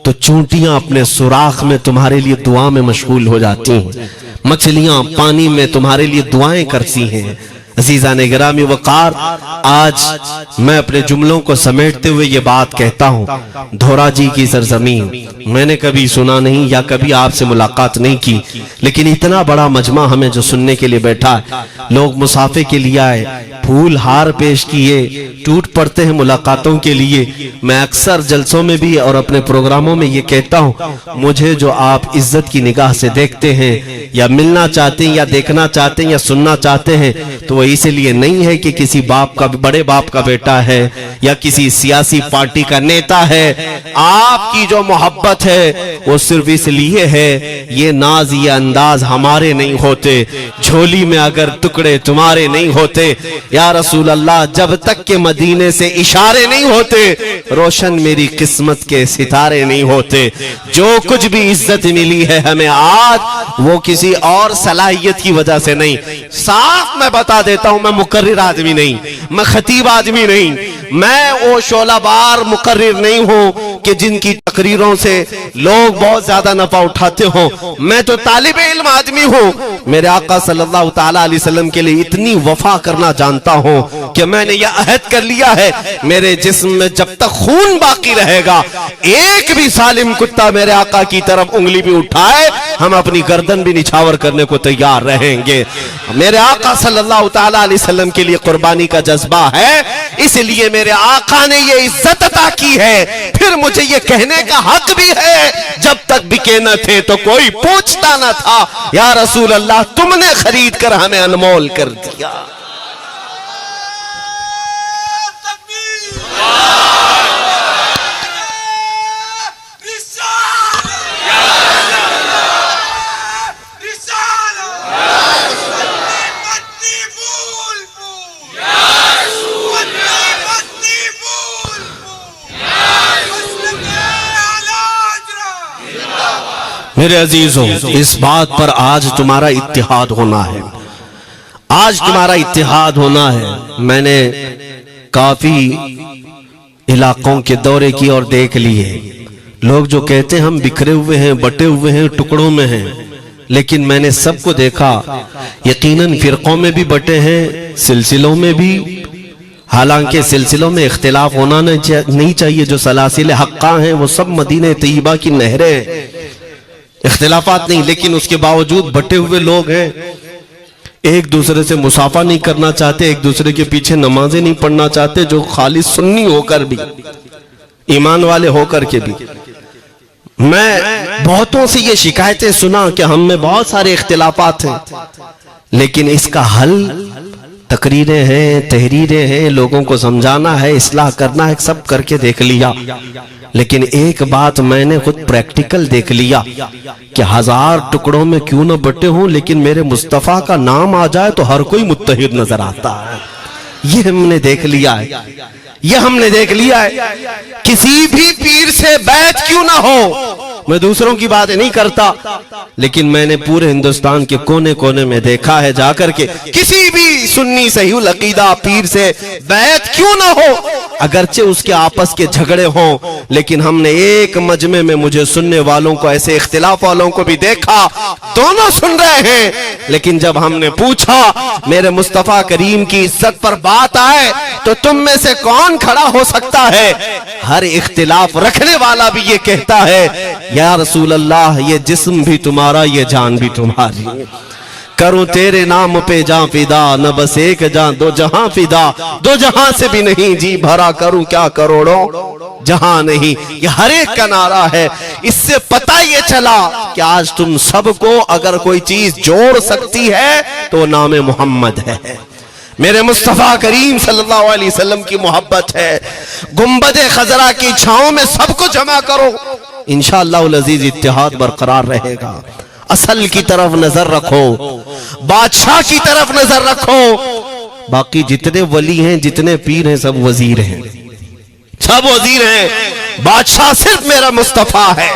تو چونٹیاں اپنے سوراخ میں تمہارے لیے دعا میں مشغول ہو جاتی ہیں، مچھلیاں پانی میں تمہارے لیے دعائیں کرتی ہیں۔ عزیزان گرامی وقار، آج میں اپنے جملوں کو سمیٹتے ہوئے یہ بات کہتا ہوں، دھورا جی کی سرزمین میں نے کبھی سنا نہیں یا کبھی آپ سے ملاقات نہیں کی، لیکن اتنا بڑا مجمع ہمیں جو سننے کے لیے بیٹھا ہے، لوگ مصافحے کے لیے آئے، پھول ہار پیش کیے، ٹوٹ پڑتے ہیں ملاقاتوں کے لیے۔ میں اکثر جلسوں میں بھی اور اپنے پروگراموں میں یہ کہتا ہوں، مجھے جو آپ عزت کی نگاہ سے دیکھتے ہیں یا ملنا چاہتے ہیں یا دیکھنا چاہتے ہیں یا سننا چاہتے ہیں تو وہ اس لیے نہیں ہے کہ کسی باپ کا بڑے باپ کا بیٹا ہے یا کسی سیاسی پارٹی کا نیتا ہے، آپ کی جو محبت ہے وہ صرف اس لیے ہے، یہ ناز یہ انداز ہمارے نہیں ہوتے، جھولی میں اگر ٹکڑے تمہارے نہیں ہوتے، یا رسول اللہ جب تک کہ مدینے سے اشارے نہیں ہوتے روشن میری قسمت کے ستارے نہیں ہوتے۔ جو کچھ بھی عزت ملی ہے ہمیں آج وہ کسی اور صلاحیت کی وجہ سے نہیں، صاف میں بتا دیتا ہوں، میں مقرر آدمی نہیں، میں خطیب آدمی نہیں، میں وہ شعلہ بار مقرر نہیں ہوں کہ جن کی تقریروں سے لوگ بہت زیادہ نفع اٹھاتے ہوں، میں تو طالب علم آدمی ہوں۔ میرے آقا صلی اللہ تعالیٰ علیہ وسلم کے لیے اتنی وفا کرنا جانتا ہوں کہ میں نے یہ عہد کر لیا ہے، میرے جسم میں جب تک خون باقی رہے گا ایک بھی ظالم کتا میرے آقا کی طرف انگلی بھی اٹھائے ہم اپنی گردن بھی نچھاور کرنے کو تیار رہیں گے۔ میرے آقا صلی اللہ تعالیٰ علیہ وسلم کے لیے قربانی کا جذبہ ہے، اس لیے میرے آقا نے یہ عزت عطا کی ہے، پھر مجھے یہ کہنے کا حق بھی ہے، جب تک بکے نہ تھے تو کوئی پوچھتا نہ تھا، یا رسول اللہ تم نے خرید کر ہمیں انمول کر دیا۔ میرے عزیزوں، اس بات پر آج تمہارا اتحاد ہونا ہے، آج تمہارا اتحاد ہونا ہے۔ میں نے کافی علاقوں کے دورے کی اور دیکھ لیے، لوگ جو کہتے ہیں ہم بکھرے ہوئے ہیں، بٹے ہوئے ہیں، ٹکڑوں میں ہیں، لیکن میں نے سب کو دیکھا، یقیناً فرقوں میں بھی بٹے ہیں، سلسلوں میں بھی، حالانکہ سلسلوں میں اختلاف ہونا نہیں چاہیے، جو سلاسل حقہ ہیں وہ سب مدینہ طیبہ کی نہریں ہیں، اختلافات نہیں، لیکن اس کے باوجود بٹے ہوئے لوگ ہیں۔ ایک دوسرے سے مصافحہ نہیں کرنا چاہتے، ایک دوسرے کے پیچھے نمازیں نہیں پڑھنا چاہتے، جو خالص سنی ہو کر بھی، ایمان والے ہو کر کے بھی۔ میں بہتوں سے یہ شکایتیں سنا کہ ہم میں بہت سارے اختلافات ہیں، لیکن اس کا حل تقریریں ہیں، تحریریں ہیں، لوگوں کو سمجھانا ہے، اصلاح کرنا ہے، سب کر کے دیکھ لیا۔ لیکن ایک بات میں نے خود پریکٹیکل دیکھ لیا کہ 1000 ٹکڑوں میں کیوں نہ بٹے ہوں، لیکن میرے مصطفیٰ کا نام آ جائے تو ہر کوئی متحد نظر آتا ہے۔ یہ ہم نے دیکھ لیا ہے، یہ ہم نے دیکھ لیا ہے۔ کسی بھی پیر سے بیعت کیوں نہ ہو، میں دوسروں کی بات نہیں کرتا، لیکن میں نے پورے ہندوستان کے کونے کونے میں دیکھا ہے جا کر کے، کسی بھی سنی صحیح العقیدہ پیر سے بیعت کیوں نہ ہو، اگرچہ اس کے آپس کے جھگڑے ہوں، لیکن ہم نے ایک مجمع میں مجھے سننے والوں کو، ایسے اختلاف والوں کو بھی دیکھا، دونوں سن رہے ہیں، لیکن جب ہم نے پوچھا میرے مصطفیٰ کریم کی عزت پر بات آئے تو تم میں سے کون کھڑا ہو سکتا ہے؟ ہر اختلاف رکھنے والا بھی یہ کہتا ہے یا رسول اللہ، یہ جسم بھی تمہارا، یہ جان بھی تمہاری، کروں تیرے نام پہ جان فدا، نہ بس ایک جان دو جہاں فدا، دو جہاں سے بھی نہیں جی بھرا، کروں کیا کروڑوں جہاں نہیں۔ یہ ہر ایک کا نعرہ ہے۔ اس سے پتہ یہ چلا کہ آج تم سب کو اگر کوئی چیز جوڑ سکتی ہے تو نام محمد ہے، میرے مصطفیٰ کریم صلی اللہ علیہ وسلم کی محبت ہے۔ گنبد خضرا کی چھاؤں میں سب کو جمع کرو، انشاءاللہ العزیز اتحاد برقرار رہے گا۔ اصل کی طرف نظر رکھو، بادشاہ کی طرف نظر رکھو، باقی جتنے ولی ہیں، جتنے پیر ہیں، سب وزیر ہیں، سب وزیر ہیں، بادشاہ صرف میرا مصطفیٰ ہے۔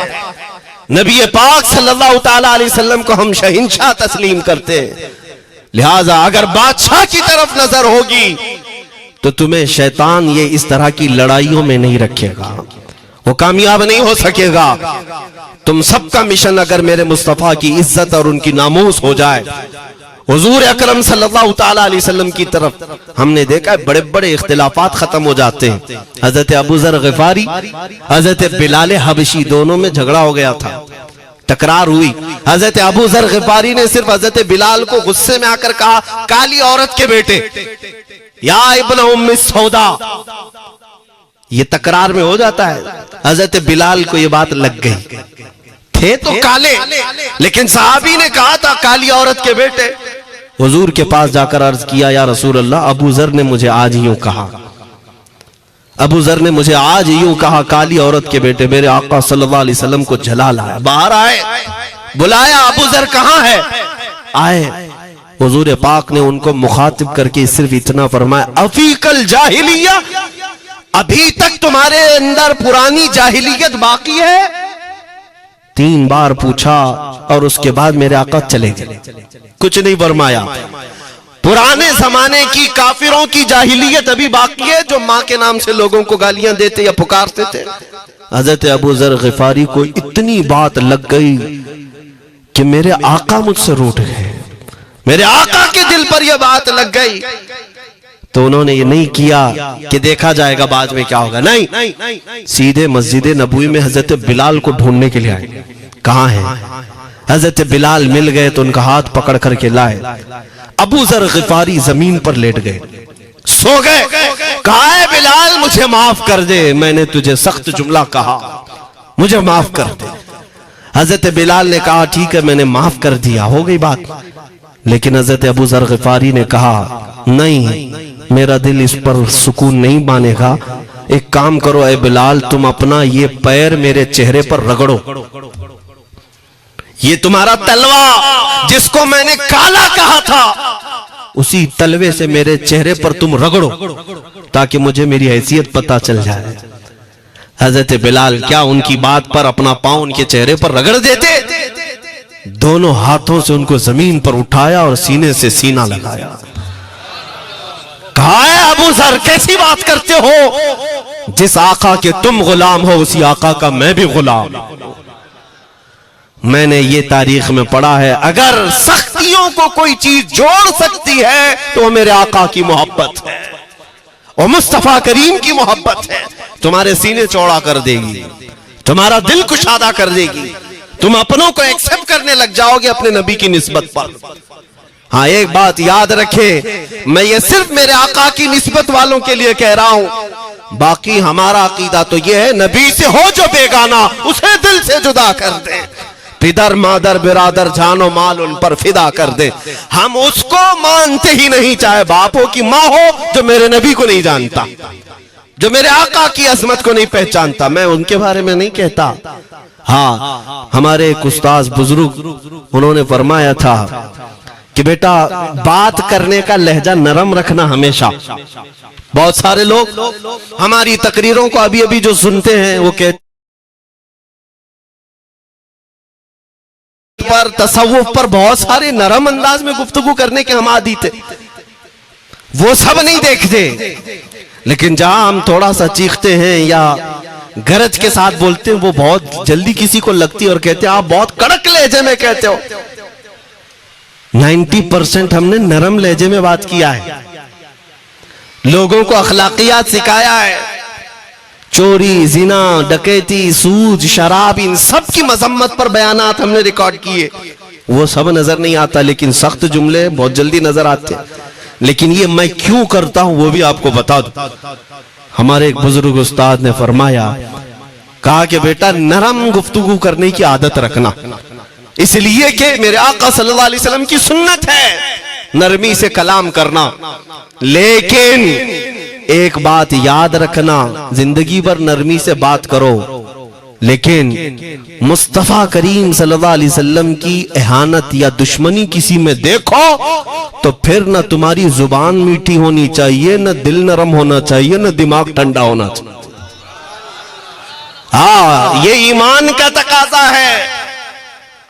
نبی پاک صلی اللہ تعالی علیہ وسلم کو ہم شہنشاہ تسلیم کرتے ہیں، لہٰذا اگر بادشاہ کی طرف نظر ہوگی تو تمہیں شیطان یہ اس طرح کی لڑائیوں میں نہیں رکھے گا، وہ کامیاب نہیں ہو سکے گا۔ تم سب کا مشن اگر میرے مصطفیٰ کی عزت اور ان کی ناموس ہو جائے، حضور اکرم صلی اللہ تعالی علیہ وسلم کی طرف ہم نے دیکھا ہے بڑے بڑے اختلافات ختم ہو جاتے ہیں۔ حضرت ابو ذر غفاری، حضرت بلال حبشی، دونوں میں جھگڑا ہو گیا تھا، تکرار ہوئی۔ حضرت ابو ذر غفاری نے صرف حضرت بلال کو غصے میں آ کر کہا، کالی عورت کے بیٹے، یا ابن ام سودا، یہ تکرار میں ہو جاتا ہے۔ حضرت بلال کو یہ بات لگ گئی، تھے تو کالے، لیکن صحابی نے کہا تھا کالی عورت کے بیٹے۔ حضور کے پاس جا کر عرض کیا، یا رسول اللہ، ابو ذر نے مجھے آج یوں کہا، ابو ذر نے مجھے آج یوں کہا، کالی عورت کے بیٹے۔ میرے آقا صلی اللہ علیہ وسلم کو جلا لایا، باہر آئے، بلایا، ابو ذر کہاں ہے؟ آئے، حضور پاک نے ان کو مخاطب کر کے صرف اتنا فرمایا، افیق الجاہلیہ، ابھی تک تمہارے اندر پرانی جاہلیت باقی ہے؟ 3 بار پوچھا اور اس کے بعد میرے آقا چلے گئے، کچھ نہیں فرمایا۔ پرانے زمانے کی کافروں کی جاہلیت ابھی باقی ہے، جو ماں کے نام سے لوگوں کو گالیاں دیتے یا پکارتے تھے۔ حضرت ابو ذر غفاری کو اتنی بات لگ گئی کہ میرے آقا مجھ سے روٹھ گئے، میرے آقا کے دل پر یہ بات لگ گئی، تو انہوں نے یہ نہیں کیا کہ دیکھا جائے گا بعد میں کیا ہوگا، نہیں، سیدھے مسجد نبوی میں حضرت بلال کو ڈھونڈنے کے لیے آئے، کہاں ہیں؟ حضرت بلال مل گئے تو ان کا ہاتھ پکڑ کر کے لائے۔ ابو ذر غفاری زمین پر لیٹ گئے، سو گئے، کہا ہے بلال مجھے معاف کر دے، میں نے تجھے سخت جملہ کہا، مجھے معاف کر دے۔ حضرت بلال نے کہا ٹھیک ہے، میں نے معاف کر دیا، ہو گئی بات۔ لیکن حضرت ابو ذر غفاری نے کہا نہیں، میرا دل اس پر سکون نہیں مانے گا، ایک کام کرو اے بلال، تم اپنا یہ پیر میرے چہرے پر رگڑو، یہ تمہارا تلوہ جس کو میں نے کالا کہا تھا، اسی تلوے سے میرے چہرے پر تم رگڑو تاکہ مجھے میری حیثیت پتہ چل جائے۔ حضرت بلال کیا ان کی بات پر اپنا پاؤں ان کے چہرے پر رگڑ دیتے؟ دونوں ہاتھوں سے ان کو زمین پر اٹھایا اور سینے سے سینہ لگایا، کہا ہے ابو ذر کیسی بات کرتے ہو، جس آقا کے تم غلام ہو اسی آقا کا میں بھی غلام ہوں۔ میں نے یہ تاریخ میں پڑھا ہے، اگر سختیوں کو کوئی چیز جوڑ سکتی ہے تو وہ میرے آقا کی محبت ہے، اور مصطفیٰ کریم کی محبت ہے، تمہارے سینے چوڑا کر دے گی، تمہارا دل کشادہ کر دے گی، تم اپنوں کو ایکسپٹ کرنے لگ جاؤ گے اپنے نبی کی نسبت پر۔ ہاں ایک بات یاد رکھے، میں یہ صرف میرے آقا کی نسبت والوں کے لیے کہہ رہا ہوں، باقی ہمارا عقیدہ تو یہ ہے نبی سے ہو جو بیگانہ اسے دل سے جدا کر دے، پدر مادر برادر جان و مال ان پر فدا کر دے، ہم اس کو مانتے ہی نہیں، چاہے باپ ہو کی ماں ہو جو میرے نبی کو نہیں جانتا، جو میرے آقا کی عظمت کو نہیں پہچانتا، میں ان کے بارے میں نہیں کہتا۔ ہاں ہمارے ایک استاذ بزرگ انہوں نے فرمایا تھا کہ بیٹا بات کرنے کا لہجہ نرم رکھنا ہمیشہ۔ بہت سارے لوگ ہماری تقریروں کو ابھی ابھی جو سنتے ہیں وہ کہتے پر تصوف پر بہت سارے نرم انداز میں گفتگو کرنے کے ہم عادی تھے، وہ سب نہیں دیکھتے، لیکن جہاں ہم تھوڑا سا چیختے ہیں یا گرج کے ساتھ بولتے ہیں وہ بہت جلدی کسی کو لگتی ہے اور کہتے ہیں آپ بہت کڑک لہجے میں کہتے ہو۔ 90% ہم نے نرم لہجے میں بات کیا ہے، لوگوں کو اخلاقیات سکھایا ہے، چوری، زنا، ڈکیتی، سود، شراب، ان سب کی مذمت پر بیانات ہم نے ریکارڈ کیے، وہ سب نظر نہیں آتا، لیکن سخت جملے بہت جلدی نظر آتے ہیں۔ لیکن یہ میں کیوں کرتا ہوں وہ بھی آپ کو بتا دوں۔ ہمارے ایک بزرگ استاد نے فرمایا، کہا کہ بیٹا نرم گفتگو کرنے کی عادت رکھنا، اس لیے کہ میرے آقا صلی اللہ علیہ وسلم کی سنت ہے نرمی سے کلام کرنا، لیکن ایک بات یاد رکھنا، زندگی بھر نرمی سے بات کرو، لیکن مصطفیٰ کریم صلی اللہ علیہ وسلم کی اہانت یا دشمنی کسی میں دیکھو تو پھر نہ تمہاری زبان میٹھی ہونی چاہیے، نہ دل نرم ہونا چاہیے، نہ دماغ ٹھنڈا ہونا چاہیے۔ ہاں یہ ایمان کا تقاضا ہے۔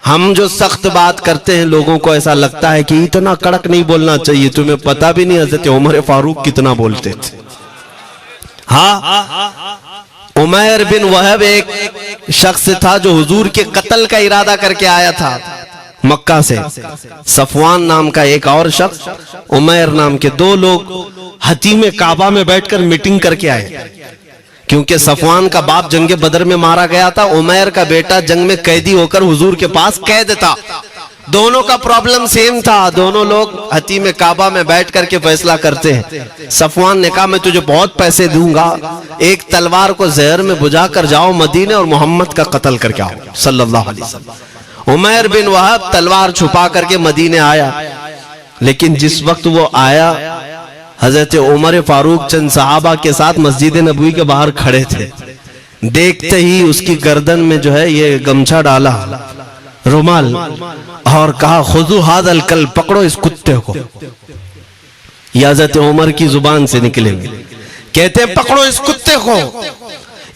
ہم جو سخت بات کرتے ہیں لوگوں کو ایسا لگتا ہے کہ اتنا کڑک نہیں بولنا چاہیے، تمہیں پتا بھی نہیں حضرت عمر فاروق کتنا بولتے تھے۔ ہاں عمیر بن وہب ایک شخص تھا جو حضور کے قتل کا ارادہ کر کے آیا تھا مکہ سے، صفوان نام کا ایک اور شخص، عمیر نام کے، دو لوگ حتیم کعبہ میں بیٹھ کر میٹنگ کر کے آئے، کیونکہ صفوان کا باپ جنگ بدر میں مارا گیا تھا، عمیر کا بیٹا جنگ میں قیدی ہو کر حضور کے پاس قید تھا، دونوں کا پرابلم سیم تھا، دونوں لوگ حتیم کعبہ میں بیٹھ کر کے فیصلہ کرتے ہیں۔ صفوان نے کہا میں تجھے بہت پیسے دوں گا، ایک تلوار کو زہر میں بجھا کر جاؤ مدینے اور محمد کا قتل کر کے آؤ صلی اللہ علیہ وسلم۔ عمیر بن وہب تلوار چھپا کر کے مدینے آیا، لیکن جس وقت وہ آیا حضرت عمر فاروق چند صحابہ کے ساتھ مسجد نبوی کے باہر کھڑے تھے، دیکھتے ہی اس کی گردن میں جو ہے یہ گمچھا ڈالا، رومال، اور کہا خذو ھذا الکلب، پکڑو اس کتے کو۔ یہ حضرت عمر کی زبان سے نکلے گے، کہتے ہیں پکڑو اس کتے کو،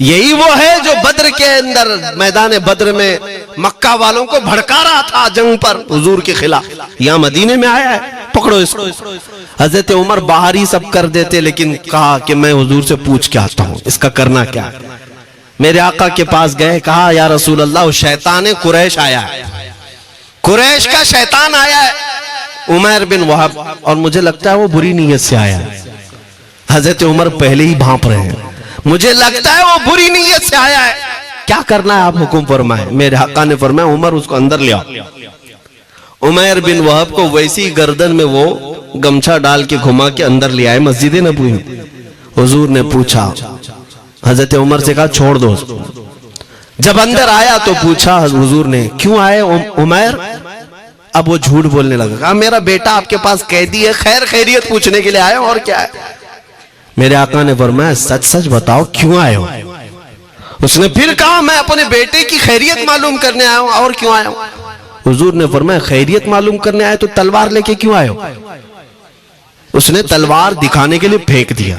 یہی وہ ہے جو بدر کے اندر میدان بدر میں مکہ والوں کو بھڑکا رہا تھا جنگ پر حضور کے خلاف، یہاں مدینے میں آیا ہے، پکڑو اس کو۔ حضرت عمر باہر ہی سب کر دیتے، لیکن کہا کہ میں حضور سے پوچھ کے آتا ہوں اس کا کرنا کیا ہے۔ میرے آقا کے پاس گئے، کہا یا رسول اللہ شیطان قریش آیا ہے، قریش کا شیطان آیا ہے عمیر بن وہب، اور مجھے لگتا ہے وہ بری نیت سے آیا ہے۔ حضرت عمر پہلے ہی بھانپ رہے ہیں، مجھے لگتا ہے وہ بری نیت سے آیا ہے، کیا کرنا ہے آپ حکم فرمائیں۔ میرے آقا نے فرمایا عمر اس کو اندر لے آؤ۔ عمیر بن وہب کو ویسی گردن میں وہ گمچھا ڈال کے گھما کے اندر لے آئے مسجد نبوی میں۔ حضور نے پوچھا، حضرت عمر سے کہا چھوڑ دو اس کو۔ جب اندر آیا تو پوچھا حضور نے کیوں آئے عمیر؟ اب وہ جھوٹ بولنے لگا، کہا میرا بیٹا آپ کے پاس قیدی ہے، خیر خیریت پوچھنے کے لیے آیا ہوں، اور کیا ہے۔ میرے آقا نے فرمایا سچ سچ بتاؤ کیوں آئے ہو؟ اس نے پھر کہا میں اپنے بیٹے کی خیریت معلوم کرنے آیا ہوں، اور کیوں آیا ہوں؟ حضور نے فرمایا خیریت معلوم کرنے آئے تو تلوار لے کے کیوں آئے ہو؟ اس نے تلوار دکھانے کے لیے پھینک دیا،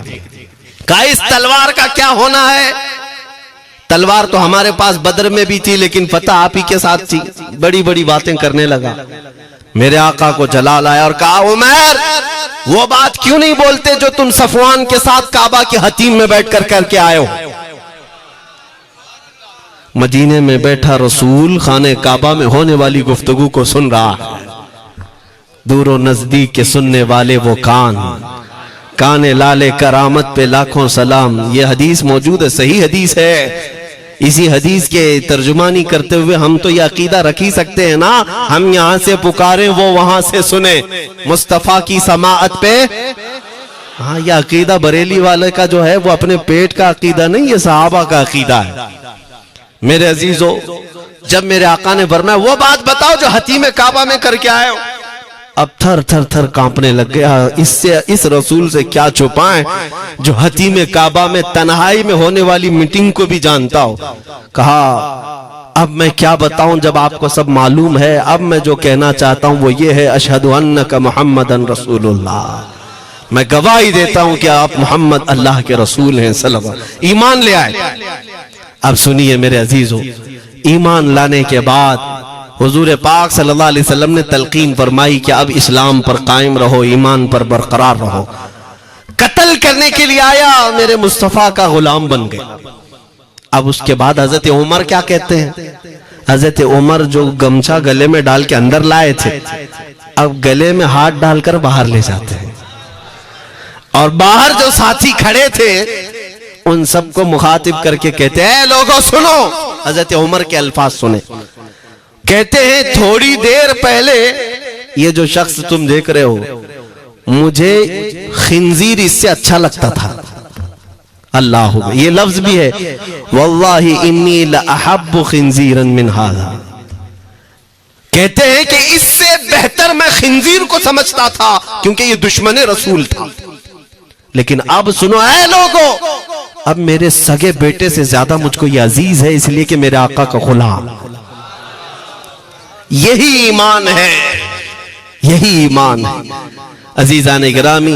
کہا اس تلوار کا کیا ہونا ہے؟ تلوار تو ہمارے پاس بدر میں بھی تھی، لیکن فتح آپ ہی کے ساتھ تھی۔ بڑی بڑی باتیں کرنے لگا۔ میرے آقا کو جلال آیا اور کہا عمیر وہ بات کیوں نہیں بولتے جو تم صفوان کے ساتھ کعبہ کے حتیم میں بیٹھ کر کے آئے ہو؟ مدینے میں بیٹھا رسول خانہ کعبہ میں ہونے والی گفتگو کو سن رہا ہے، دور و نزدیک کے سننے والے وہ کان لالے کرامت پہ لاکھوں سلام۔ یہ حدیث موجود ہے، صحیح حدیث ہے، اسی حدیث کے ترجمانی کرتے ہوئے ہم تو یہ عقیدہ رکھ ہی سکتے ہیں نا، ہم یہاں سے پکاریں وہ وہاں سے سنیں، مصطفیٰ کی سماعت پہ۔ ہاں یہ عقیدہ بریلی والے کا جو ہے وہ اپنے پیٹ کا عقیدہ نہیں، یہ صحابہ کا عقیدہ ہے۔ میرے عزیزو، جب میرے آقا نے فرمایا وہ بات بتاؤ جو حتیم کعبہ میں کر کے آئے ہو، اب تھر تھر تھر کانپنے لگ گیا، اس رسول سے کیا چھپائیں جو حتیم کعبہ میں تنہائی میں ہونے والی میٹنگ کو بھی جانتا ہو۔ کہا اب میں کیا بتاؤں جب آپ کو سب معلوم ہے، اب میں جو کہنا چاہتا ہوں وہ یہ ہے، اشہد انک محمدن رسول اللہ، میں گواہی دیتا ہوں کہ آپ محمد اللہ کے رسول ہیں صلی اللہ علیہ وسلم۔ ایمان لے آئے۔ اب سنیے میرے عزیزو، ایمان لانے کے بعد حضور پاک صلی اللہ علیہ وسلم نے تلقین فرمائی کہ اب اسلام پر قائم رہو، ایمان پر برقرار رہو۔ قتل کرنے کے لیے آیا، میرے مصطفیٰ کا غلام بن گئے۔ اب اس کے بعد حضرت عمر کیا کہتے ہیں؟ حضرت عمر جو گمچہ گلے میں ڈال کے اندر لائے تھے، اب گلے میں ہاتھ ڈال کر باہر لے جاتے ہیں، اور باہر جو ساتھی کھڑے تھے ان سب کو مخاطب کر کے کہتے ہیں اے لوگوں سنو، حضرت عمر کے الفاظ سنیں، کہتے ہیں تھوڑی دیر پہلے یہ جو شخص تم دیکھ رہے ہو مجھے خنزیر اس سے اچھا لگتا تھا۔ اللہ یہ لفظ بھی ہے، واللہ انی لأحب خنزیرا من ھذا، کہتے ہیں کہ اس سے بہتر میں خنزیر کو سمجھتا تھا کیونکہ یہ دشمن رسول تھا، لیکن اب سنو اے لوگو، اب میرے سگے بیٹے سے زیادہ مجھ کو یہ عزیز ہے، اس لیے کہ میرے آقا کا غلام۔ یہی ایمان ہے، یہی ایمان ہے۔ عزیزان گرامی،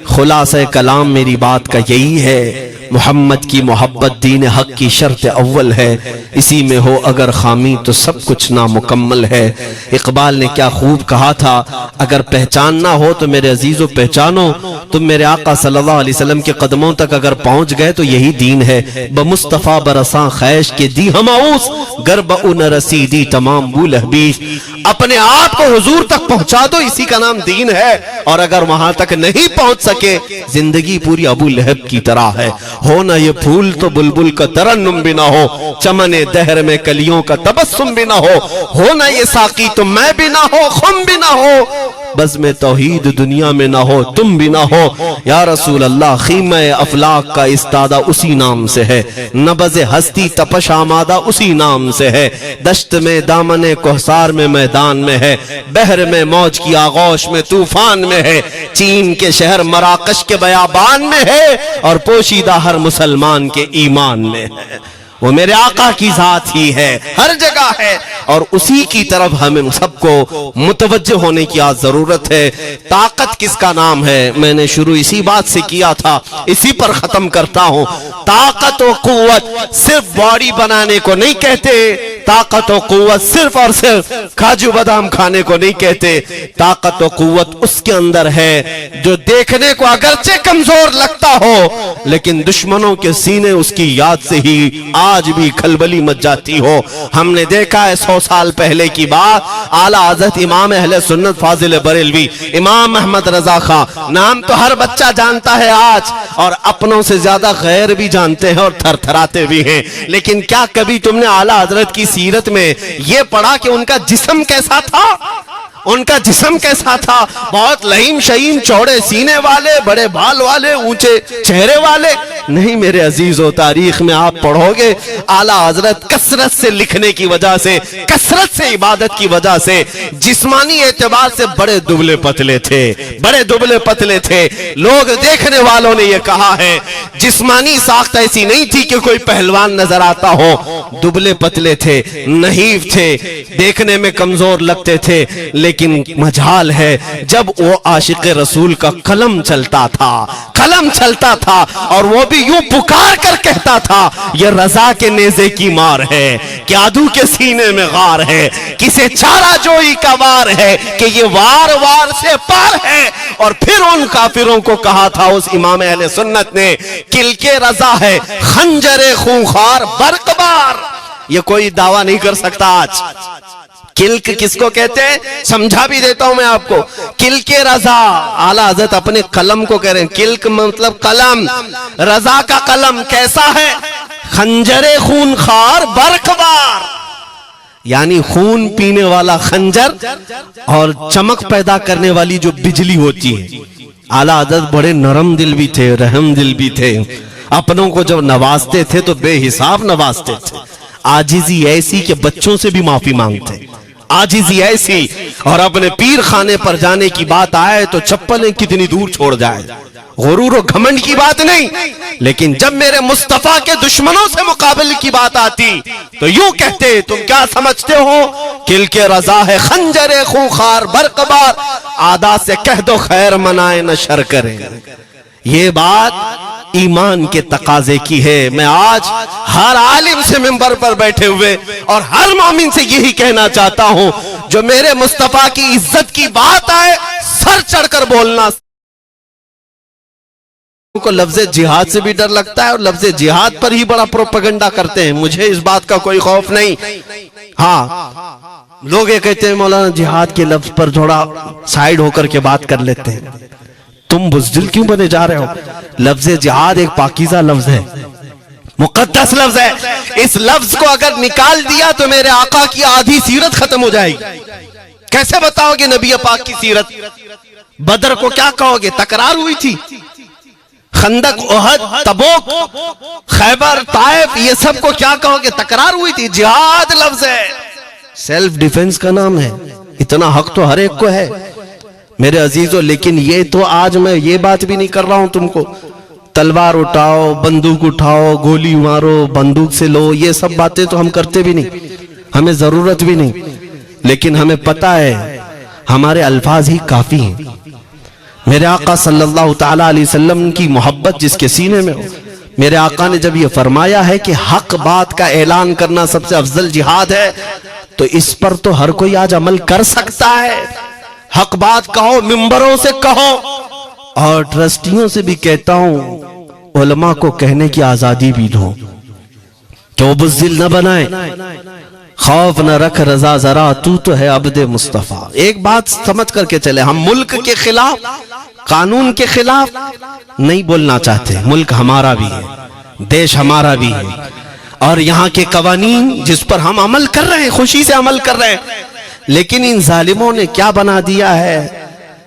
خلاصہ کلام میری بات کا یہی ہے، محمد کی محبت دین حق کی شرط اول ہے، اسی میں ہو اگر خامی تو سب کچھ نامکمل ہے۔ اقبال نے کیا خوب کہا تھا، اگر پہچاننا ہو تو میرے عزیزو پہچانو، تم میرے آقا صلی اللہ علیہ وسلم کے قدموں تک اگر پہنچ گئے تو یہی دین ہے۔ بمصطفیٰ برساں خیش کے دی ہماؤس، گرب ان رسیدی تمام بول حبیش، اپنے آپ کو حضور تک پہنچا دو، اسی کا نام دین ہے۔ اور اگر وہاں تک نہیں پہنچ سکے زندگی پوری ابو لہب کی طرح ہے، ہونا یہ پھول تو بلبل کا ترنم بھی نہ ہو، چمن دہر میں کلیوں کا تبسم بھی نہ ہو، ہونا یہ ساقی تو میں بھی نہ ہو، خم بھی نہ ہو، بس میں توحید دنیا میں نہ ہو، تم بھی نہ ہو۔ یا رسول اللہ خیمہ افلاق کا استادہ اسی نام سے ہے، نبض ہستی تپش آمادہ اسی نام سے ہے، دشت میں دامن کوہسار میں میدان میں ہے، بحر میں موج کی آغوش میں طوفان میں ہے، چین کے شہر مراکش کے بیابان میں ہے، اور پوشیدہ ہر مسلمان کے ایمان میں ہے۔ وہ میرے آقا کی ذات ہی ہے، ہر جگہ ہے، اور اسی کی طرف ہمیں سب کو متوجہ ہونے کی ضرورت ہے۔ طاقت کس کا نام ہے؟ میں نے شروع اسی بات سے کیا تھا، اسی پر ختم کرتا ہوں۔ طاقت و قوت صرف باڈی بنانے کو نہیں کہتے، طاقت و قوت صرف اور صرف کاجو بادام کھانے کو نہیں کہتے، طاقت و قوت اس کے اندر ہے جو دیکھنے کو اگرچہ کمزور لگتا ہو لیکن دشمنوں کے سینے اس کی یاد سے ہی آج بھی کھلبلی مچ جاتی ہو۔ ہم نے دیکھا ہے 100 سال پہلے کی بات، اعلیٰ حضرت امام اہل سنت فاضل بریلوی امام احمد رضا خان، نام تو ہر بچہ جانتا ہے آج، اور اپنوں سے زیادہ غیر بھی جانتے ہیں اور تھر تھراتے بھی ہیں، لیکن کیا کبھی تم نے اعلیٰ حضرت کی سیرت میں یہ پڑھا کہ ان کا جسم کیسا تھا؟ ان کا جسم کیسا تھا؟ بہت لہیم شہیم، چوڑے سینے والے، بڑے بال والے، اونچے چہرے والے؟ نہیں میرے عزیزو، تاریخ میں آپ پڑھو گے اعلیٰ حضرت کثرت سے لکھنے کی وجہ سے، کثرت سے عبادت کی وجہ سے جسمانی اعتبار سے بڑے دبلے پتلے تھے، بڑے دبلے پتلے تھے۔ لوگ دیکھنے والوں نے یہ کہا ہے جسمانی ساخت ایسی نہیں تھی کہ کوئی پہلوان نظر آتا ہو، دبلے پتلے تھے، نحیف تھے، دیکھنے میں کمزور لگتے تھے، لیکن مجال ہے جب وہ عاشق رسول کا قلم چلتا تھا اور وہ بھی یوں پکار کر کہتا تھا یہ رضا کے نیزے کی مار ہے کہ عدو کے سینے میں غار ہے، کسے چارہ جوئی کا وار ہے کہ یہ وار وار سے پار ہے۔ اور پھر ان کافروں کو کہا تھا اس امام اہل سنت نے، کل کے رضا ہے خنجر خونخوار برق بار۔ یہ کوئی دعویٰ نہیں کر سکتا آج۔ کلک کس کو کہتے ہیں سمجھا بھی دیتا ہوں میں آپ کو، کلک رضا، اعلیٰ حضرت اپنے قلم کو کہہ رہے ہیں، کلک مطلب قلم، رضا کا قلم کیسا ہے؟ خنجر خون خار برقبار، یعنی خون پینے والا خنجر اور چمک پیدا کرنے والی جو بجلی ہوتی ہے۔ اعلیٰ حضرت بڑے نرم دل بھی تھے، رحم دل بھی تھے، اپنوں کو جب نوازتے تھے تو بے حساب نوازتے تھے، عاجزی ایسی کہ بچوں سے بھی معافی مانگتے، عاجزی ایسی، اور اپنے پیر خانے پر جانے کی بات آئے تو چپلیں کتنی دور چھوڑ جائے، غرور و گھمنڈ کی بات نہیں، لیکن جب میرے مصطفیٰ کے دشمنوں سے مقابل کی بات آتی تو یوں کہتے، تم کیا سمجھتے ہو کل کے رضا ہے خنجر خونخوار برقبار، عادا سے کہہ دو خیر منائے نہ شر کریں۔ یہ بات ایمان کے تقاضے کی ہے۔ میں آج ہر عالم سے منبر پر بیٹھے ہوئے اور ہر مومن سے یہی کہنا چاہتا ہوں، جو میرے مصطفیٰ کی عزت کی بات آئے سر چڑھ کر بولنا۔ کو لفظ جہاد سے بھی ڈر لگتا ہے اور لفظ جہاد پر ہی بڑا پروپیگنڈا کرتے ہیں، مجھے اس بات کا کوئی خوف نہیں۔ ہاں لوگ یہ کہتے ہیں مولانا جہاد کے لفظ پر تھوڑا سائیڈ ہو کر کے بات کر لیتے ہیں، تم بزدل کیوں بنے جا رہے ہو؟ لفظ جہاد ایک پاکیزہ لفظ ہے، مقدس لفظ ہے، اس لفظ کو اگر نکال دیا تو میرے آقا کی آدھی سیرت ختم ہو جائے گی۔ کیسے بتاؤ گے نبی پاک کی سیرت؟ بدر کو کیا کہو گے؟ تکرار ہوئی تھی، خندق، احد، تبوک، خیبر، طائف، یہ سب کو کیا کہو گے؟ تکرار ہوئی تھی۔ جہاد لفظ ہے، سیلف ڈیفنس کا نام ہے، اتنا حق تو ہر ایک کو ہے میرے عزیزو۔ لیکن یہ تو آج میں یہ بات بھی نہیں کر رہا ہوں تم کو تلوار اٹھاؤ، بندوق اٹھاؤ، گولی مارو، بندوق سے لو، یہ سب باتیں تو ہم کرتے بھی نہیں، ہمیں ضرورت بھی نہیں، لیکن ہمیں پتا ہے ہمارے الفاظ ہی کافی ہیں۔ میرے آقا صلی اللہ تعالیٰ علیہ وسلم کی محبت جس کے سینے میں ہو، میرے آقا نے جب یہ فرمایا ہے کہ حق بات کا اعلان کرنا سب سے افضل جہاد ہے، تو اس پر تو ہر کوئی آج عمل کر سکتا ہے۔ حق بات کہو، ممبروں سے کہو، اور ٹرسٹیوں سے بھی کہتا ہوں علماء کو کہنے کی آزادی بھی دو کہ وہ بزدل نہ بنائیں، خوف نہ رکھ رضا ذرا، تو ہے عبد مصطفیٰ۔ ایک بات سمجھ کر کے چلے، ہم ملک کے خلاف، قانون کے خلاف نہیں بولنا چاہتے، ملک ہمارا بھی ہے، دیش ہمارا بھی ہے، اور یہاں کے قوانین جس پر ہم عمل کر رہے ہیں، خوشی سے عمل کر رہے ہیں، لیکن ان ظالموں نے کیا بنا دیا ہے،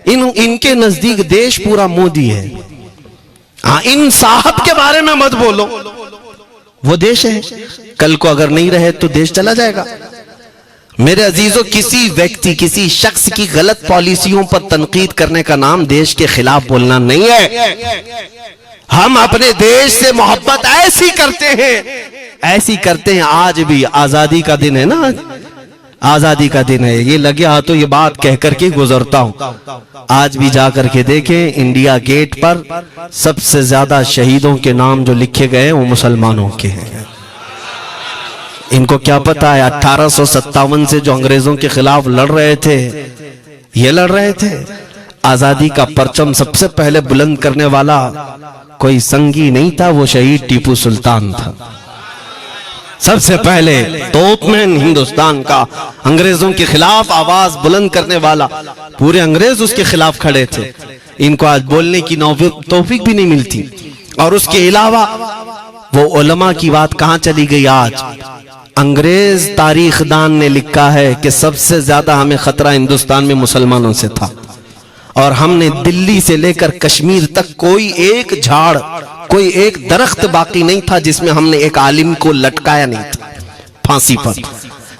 ان کے نزدیک دیش پورا مودی ہے۔ ہاں ان صاحب کے بارے میں مت بولو، وہ دیش ہے، کل کو اگر نہیں رہے تو دیش چلا جائے گا۔ میرے عزیزو، کسی ویکتی، کسی شخص کی غلط پالیسیوں پر تنقید کرنے کا نام دیش کے خلاف بولنا نہیں ہے۔ ہم اپنے دیش سے محبت ایسی کرتے ہیں، آج بھی آزادی کا دن ہے نا، آزادی کا دن ہے، یہ لگے ہاتھوں یہ بات کہہ کر کے گزرتا ہوں، آج بھی جا کر کے دیکھیں انڈیا گیٹ پر سب سے زیادہ شہیدوں کے نام جو لکھے گئے وہ مسلمانوں کے ہیں۔ ان کو کیا پتا ہے 1857 سے جو انگریزوں کے خلاف لڑ رہے تھے، یہ لڑ رہے تھے، آزادی کا پرچم سب سے پہلے بلند کرنے والا کوئی سنگی نہیں تھا، وہ شہید ٹیپو سلطان تھا۔ سب سے پہلے توپ مین ہندوستان کا، انگریزوں کے خلاف آواز بلند کرنے والا، پورے انگریز اس کے خلاف کھڑے تھے۔ ان کو آج بولنے کی توفیق بھی نہیں ملتی، اور اس کے علاوہ وہ علماء کی بات کہاں چلی گئی آج؟ انگریز تاریخ دان نے لکھا ہے کہ سب سے زیادہ ہمیں خطرہ ہندوستان میں مسلمانوں سے تھا، اور ہم نے دلی سے لے کر کشمیر تک کوئی ایک جھاڑ، کوئی ایک درخت باقی نہیں تھا جس میں ہم نے ایک عالم کو لٹکایا نہیں تھا پھانسی پر،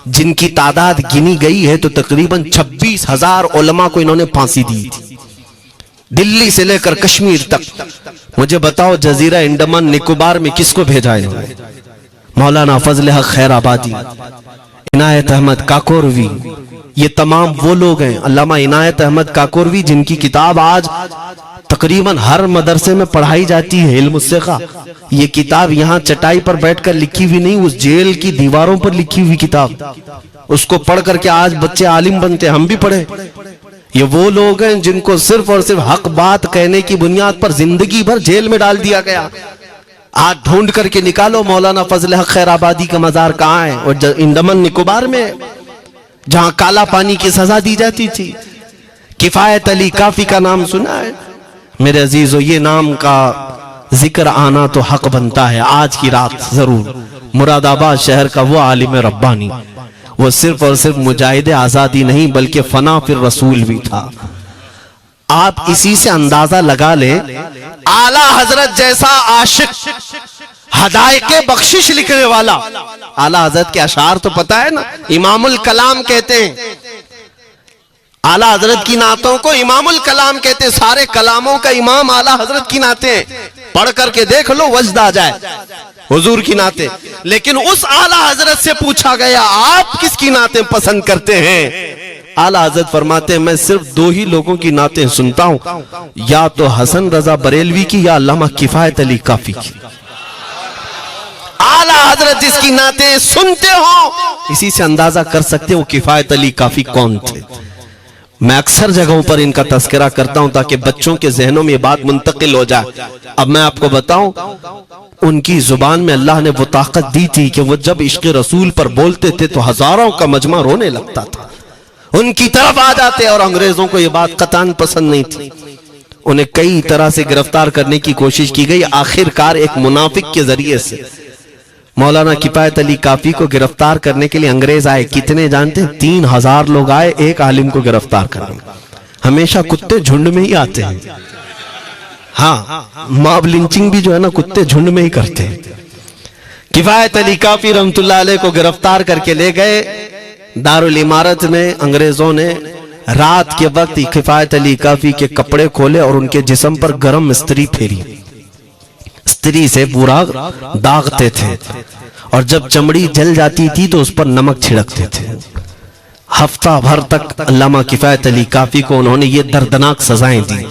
جن کی تعداد گنی گئی ہے تو تقریباً 26,000 علماء کو انہوں نے پھانسی دی تھی، دلی سے لے کر کشمیر تک۔ مجھے بتاؤ جزیرہ انڈمان نکوبار میں کس کو بھیجا ہے؟ مولانا فضل حق خیر آبادی، عنایت احمد کاکوروی، یہ تمام وہ لوگ ہیں، علامہ عنایت احمد کاکوروی جن کی کتاب آج تقریباً ہر مدرسے میں پڑھائی جاتی ہے، علم الثقہ۔ یہ کتاب یہاں چٹائی پر بیٹھ کر لکھی ہوئی نہیں، اس جیل کی دیواروں پر لکھی ہوئی کتاب، اس کو پڑھ کر کے آج بچے عالم بنتے، ہم بھی پڑھے۔ یہ وہ لوگ ہیں جن کو صرف اور صرف حق بات کہنے کی بنیاد پر زندگی بھر جیل میں ڈال دیا گیا۔ آج ڈھونڈ کر کے نکالو مولانا فضل حق خیر آبادی کا مزار کہاں ہے، اور انڈمان نکوبار میں، جہاں کالا پانی کی سزا دی جاتی تھی۔ کفایت علی کافی کا نام سنا ہے میرے عزیزو؟ یہ نام کا ذکر آنا تو حق بنتا ہے آج کی رات ضرور۔ مراد آباد شہر کا وہ عالم ربانی، وہ صرف اور صرف مجاہد آزادی نہیں بلکہ فنا فی الرسول بھی تھا۔ آپ اسی سے اندازہ لگا لیں اعلیٰ حضرت جیسا عاشق، ہدایت بخشش لکھنے والا، اعلیٰ حضرت کے اشعار تو پتہ ہے نا، امام الکلام کہتے ہیں۔ اعلیٰ حضرت کی نعتوں کو امام الکلام کہتے ہیں، سارے کلاموں کا امام اعلیٰ حضرت کی نعتیں، پڑھ کر کے دیکھ لو وجد آ جائے حضور کی نعتیں۔ لیکن اس اعلیٰ حضرت سے پوچھا گیا آپ کس کی نعتیں پسند کرتے ہیں؟ اعلیٰ حضرت فرماتے ہیں میں صرف دو ہی لوگوں کی نعتیں سنتا ہوں، یا تو حسن رضا بریلوی کی یا علامہ کفایت علی کافی کی۔ اعلیٰ حضرت جس کی نعتیں سنتے ہو اسی سے اندازہ کر سکتے ہو کفایت علی کافی کون تھے۔ میں اکثر جگہوں پر ان کا تذکرہ کرتا ہوں تاکہ بچوں کے ذہنوں میں یہ بات منتقل ہو جائے۔ اب میں آپ کو بتاؤں ان کی زبان میں اللہ نے وہ طاقت دی تھی کہ وہ جب عشق رسول پر بولتے تھے تو ہزاروں کا مجمع رونے لگتا تھا، ان کی طرف آ جاتے، اور انگریزوں کو یہ بات قطعاً پسند نہیں تھی۔ انہیں کئی طرح سے گرفتار کرنے کی کوشش کی گئی، آخر کار ایک منافق کے ذریعے سے مولانا کفایت علی کافی کو گرفتار کرنے کے لیے انگریز آئے۔ کتنے جانتے ہیں؟ 3000 لوگ آئے ایک عالم کو گرفتار کرنے۔ ہمیشہ کتے جھنڈ میں ہی آتے ہیں، ہاں ماب لنچنگ بھی جو ہے نا کتے جھنڈ میں ہی کرتے ہیں۔ کفایت علی کافی رحمت اللہ علیہ کو گرفتار کر کے لے گئے دارالامارت میں۔ انگریزوں نے رات کے وقت کفایت علی کافی کے کپڑے کھولے اور ان کے جسم پر گرم استری پھیری، استری سے پورا داغتے تھے، اور جب چمڑی جل جاتی تھی تو اس پر نمک چھڑکتے تھے۔ ہفتہ بھر تک علامہ کفایت علی کافی کو انہوں نے یہ دردناک سزائیں دی۔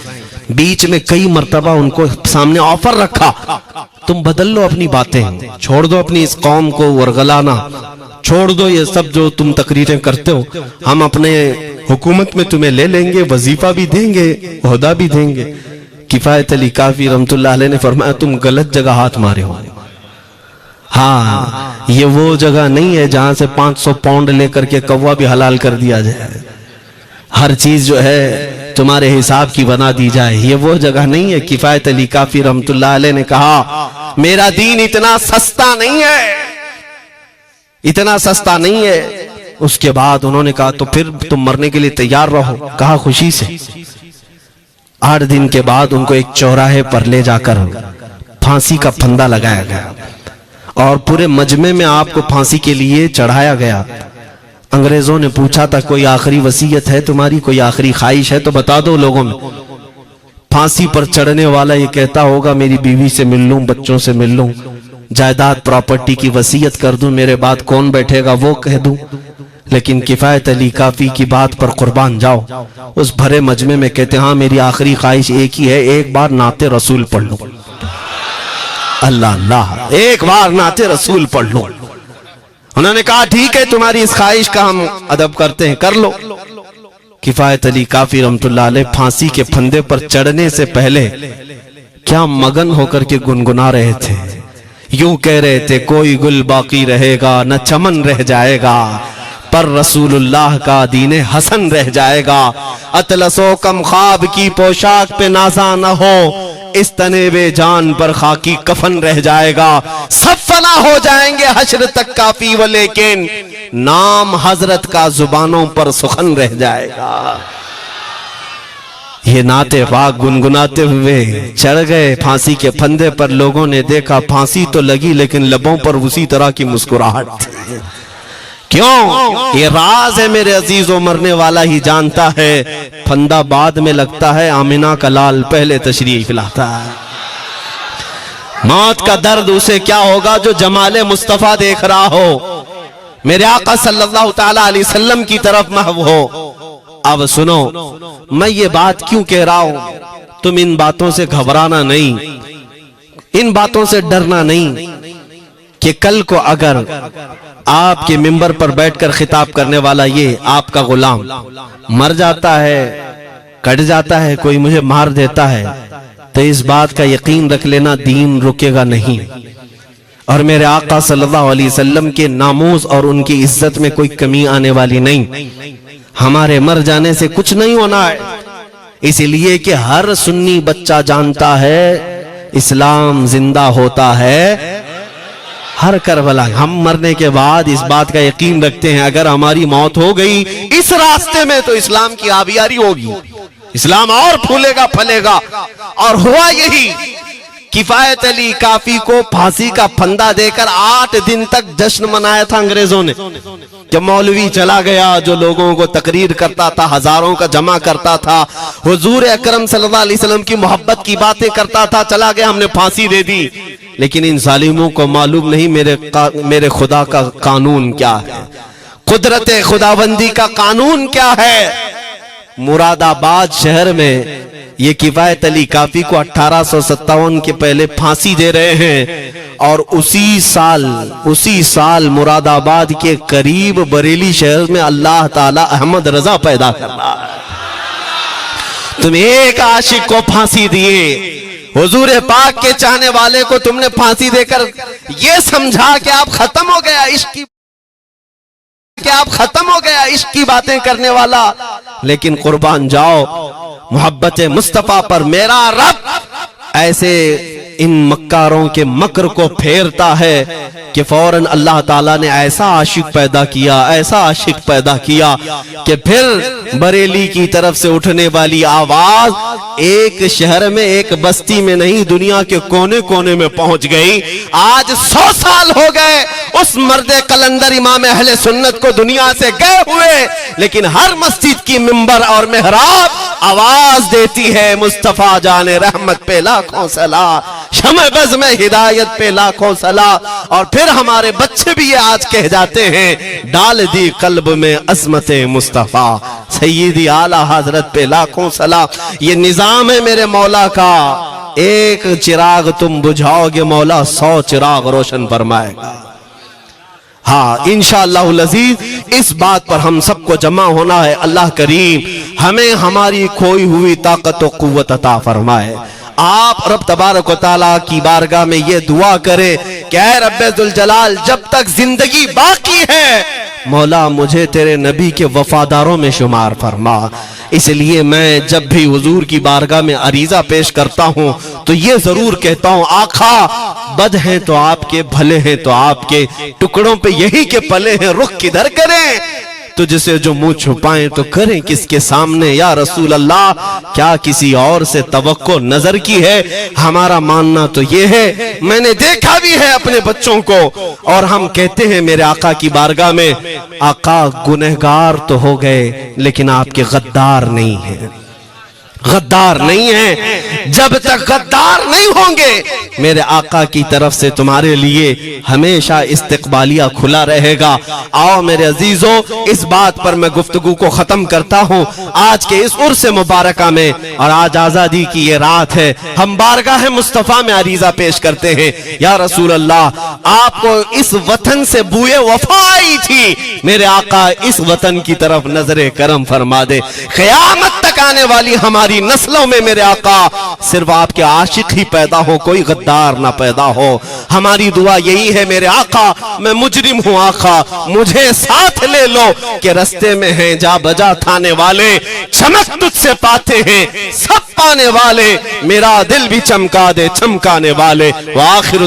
بیچ میں کئی مرتبہ ان کو سامنے آفر رکھا تم بدل لو اپنی باتیں، چھوڑ دو اپنی اس قوم کو ورغلانا، چھوڑ دو یہ سب جو تم تقریریں کرتے ہو، ہم اپنے حکومت میں تمہیں لے لیں گے، وظیفہ بھی دیں گے، عہدہ بھی دیں گے۔ کفایت علی کافی رحمت اللہ علیہ نے فرمایا تم غلط جگہ ہاتھ مارے ہو، ہاں یہ وہ جگہ نہیں ہے جہاں سے 500 پاؤنڈ لے کر کے کوا بھی حلال کر دیا جائے، ہر چیز جو ہے تمہارے حساب کی بنا دی جائے، یہ وہ جگہ نہیں ہے۔ کفایت علی کافی رحمت اللہ علیہ نے کہا میرا دین اتنا سستا نہیں ہے، اتنا سستا نہیں ہے۔ اس کے بعد انہوں نے کہا تو پھر تم مرنے کے لیے تیار رہو، کہا خوشی سے۔ 8 دن کے بعد ان کو ایک چوراہے پر لے جا کر پھانسی کا پھندا لگایا گیا، اور پورے مجمع میں آپ کو پھانسی کے لیے چڑھایا گیا۔ انگریزوں نے پوچھا تھا کوئی آخری وصیت ہے تمہاری، کوئی آخری خواہش ہے تو بتا دو لوگوں میں۔ پھانسی پر چڑھنے والا یہ کہتا ہوگا میری بیوی سے مل لوں، بچوں سے مل لوں، جائیداد پراپرٹی کی وصیت کر دوں، میرے بعد کون بیٹھے گا وہ کہہ دوں۔ لیکن کفایت علی کافی کی بات پر قربان جاؤ، اس بھرے مجمع میں کہتے ہاں میری آخری خواہش ایک ہی ہے، ایک بار نعت رسول پڑھ لوں، اللہ اللہ، ایک بار نعت رسول پڑھ لوں۔ انہوں نے کہا ٹھیک ہے تمہاری اس خواہش کا ہم ادب کرتے ہیں، کر لو۔ کفایت علی کافی رحمت اللہ علیہ پھانسی کے پھندے پر چڑھنے سے پہلے کیا مگن ہو کر کے گنگنا رہے تھے، یوں کہہ رہے تھے کوئی گل باقی رہے گا نہ چمن رہ جائے گا، پر رسول اللہ کا دین حسن رہ جائے گا۔ اطلس و کم خواب کی پوشاک پہ نازا نہ ہو، اس تنے بے جان پر خاکی کفن رہ جائے گا، سب فنا ہو جائیں گے حشر تک کافی، ولیکن نام حضرت کا زبانوں پر سخن رہ جائے گا۔ یہ نعت پاک گنگناتے ہوئے چڑھ گئے پھانسی کے پھندے پر۔ لوگوں نے دیکھا پھانسی تو لگی لیکن لبوں پر اسی طرح کی مسکراہٹ تھی۔ کیوں؟ یہ راز ہے میرے عزیزوں، مرنے والا ہی جانتا ہے، پھندا بعد میں لگتا ہے، آمنہ کا لال پہلے تشریف لاتا ہے۔ موت کا درد اسے کیا ہوگا جو جمال مصطفیٰ دیکھ رہا ہو، میرے آقا صلی اللہ تعالیٰ علیہ وسلم کی طرف محو ہو۔ اب سنو میں یہ بات کیوں کہہ رہا ہوں، تم ان باتوں سے گھبرانا نہیں، ان باتوں سے ڈرنا نہیں کہ کل کو اگر آپ کے ممبر پر بیٹھ کر خطاب کرنے والا یہ آپ کا غلام مر جاتا ہے، کٹ جاتا ہے، کوئی مجھے مار دیتا ہے، تو اس بات کا یقین رکھ لینا دین رکے گا نہیں، اور میرے آقا صلی اللہ علیہ وسلم کے ناموس اور ان کی عزت میں کوئی کمی آنے والی نہیں۔ ہمارے مر جانے سے کچھ نہیں ہونا ہے، اس لیے کہ ہر سنی بچہ جانتا ہے اسلام زندہ ہوتا ہے ہر کربلا. ہم مرنے کے بعد اس بات کا یقین رکھتے ہیں اگر ہماری موت ہو گئی اس راستے میں تو اسلام کی آبیاری ہوگی, اسلام اور پھولے گا پھلے گا. اور ہوا یہی, کفایت علی کافی کو پھانسی کا پھندا دے کر 8 دن تک جشن منایا تھا انگریزوں نے. جب مولوی چلا گیا جو لوگوں کو تقریر کرتا تھا, ہزاروں کا جمع کرتا تھا, حضور اکرم صلی اللہ علیہ وسلم کی محبت کی باتیں کرتا تھا, چلا گیا, ہم نے پھانسی دے دی. لیکن ان ظالموں کو معلوم نہیں میرے خدا کا قانون کیا ہے, قدرت خداوندی کا قانون کیا ہے. مراد آباد شہر میں یہ کفایت علی کافی کو 1857 کے پہلے پھانسی دے رہے ہیں, اور اسی سال مراد آباد کے قریب بریلی شہر میں اللہ تعالی احمد رضا پیدا کر رہا ہے. تم ایک عاشق کو پھانسی دیے, حضور پاک کے چاہنے والے کو تم نے پھانسی دے کر یہ سمجھا کہ آپ ختم ہو گیا عشق کی باتیں کرنے والا. لیکن قربان جاؤ محبت مصطفیٰ پر, میرا رب ایسے ان مکاروں کے مکر کو پھیرتا ہے کہ فوراً اللہ تعالیٰ نے ایسا عاشق پیدا کیا کہ پھر بریلی کی طرف سے اٹھنے والی آواز ایک شہر میں ایک بستی میں نہیں دنیا کے کونے کونے میں پہنچ گئی. آج 100 سال ہو گئے اس مرد قلندر امام اہل سنت کو دنیا سے گئے ہوئے, لیکن ہر مسجد کی منبر اور محراب آواز دیتی ہے مصطفیٰ جان رحمت پہ لاکھوں صلاح, شمع بز میں ہدایت پہ لاکھوں صلاح. اور پھر ہمارے بچے بھی یہ آج کہہ جاتے ہیں ڈال دی قلب میں عظمت مصطفیٰ, سیدی اعلیٰ حضرت پہ لاکھوں صلاح. یہ نظام ہے میرے مولا کا, ایک چراغ تم بجھاؤ گے مولا 100 چراغ روشن فرمائے گا. ہاں انشاءاللہ العزیز اس بات پر ہم سب کو جمع ہونا ہے. اللہ کریم ہمیں ہماری کھوئی ہوئی طاقت و قوت عطا فرمائے. آپ رب تبارک و تعالیٰ کی بارگاہ میں یہ دعا کرے کہ اے رب ذوالجلال جب تک زندگی باقی ہے مولا مجھے تیرے نبی کے وفاداروں میں شمار فرما. اس لیے میں جب بھی حضور کی بارگاہ میں عریضہ پیش کرتا ہوں تو یہ ضرور کہتا ہوں آقا بد ہیں تو آپ کے, بھلے ہیں تو آپ کے, ٹکڑوں پہ یہی کے پلے ہیں, رخ کدھر کریں تجھ سے جو منہ چھپائیں تو کریں کس کے سامنے. یا رسول اللہ کیا کسی اور سے توقع نظر کی ہے؟ ہمارا ماننا تو یہ ہے, میں نے دیکھا بھی ہے اپنے بچوں کو, اور ہم کہتے ہیں میرے آقا کی بارگاہ میں آقا گنہگار تو ہو گئے لیکن آپ کے غدار نہیں ہیں, غدار نہیں ہیں. جب تک غدار نہیں ہوں گے میرے آقا کی طرف سے تمہارے لیے ہمیشہ استقبالیہ کھلا رہے گا. آؤ میرے عزیزو اس بات پر میں گفتگو کو ختم کرتا ہوں آج کے اس عرس مبارکہ میں. اور آج آزادی کی یہ رات ہے, ہم بارگاہ مصطفیٰ میں عریضہ پیش کرتے ہیں یا رسول اللہ آپ کو اس وطن سے بوئے وفا آئی تھی, میرے آقا اس وطن کی طرف نظر کرم فرما دے. قیامت تک آنے والی ہماری نسلوں میں میرے آقا صرف آپ کے عاشق ہی پیدا ہو, کوئی غدار نہ پیدا ہو. ہماری دعا یہی ہے میرے آقا, میں مجرم ہوں آقا مجھے ساتھ لے لو کہ رستے میں ہیں جا بجا تھانے والے, چمک تجھ سے پاتے ہیں سب پانے والے, میرا دل بھی چمکا دے چمکانے والے. وآخر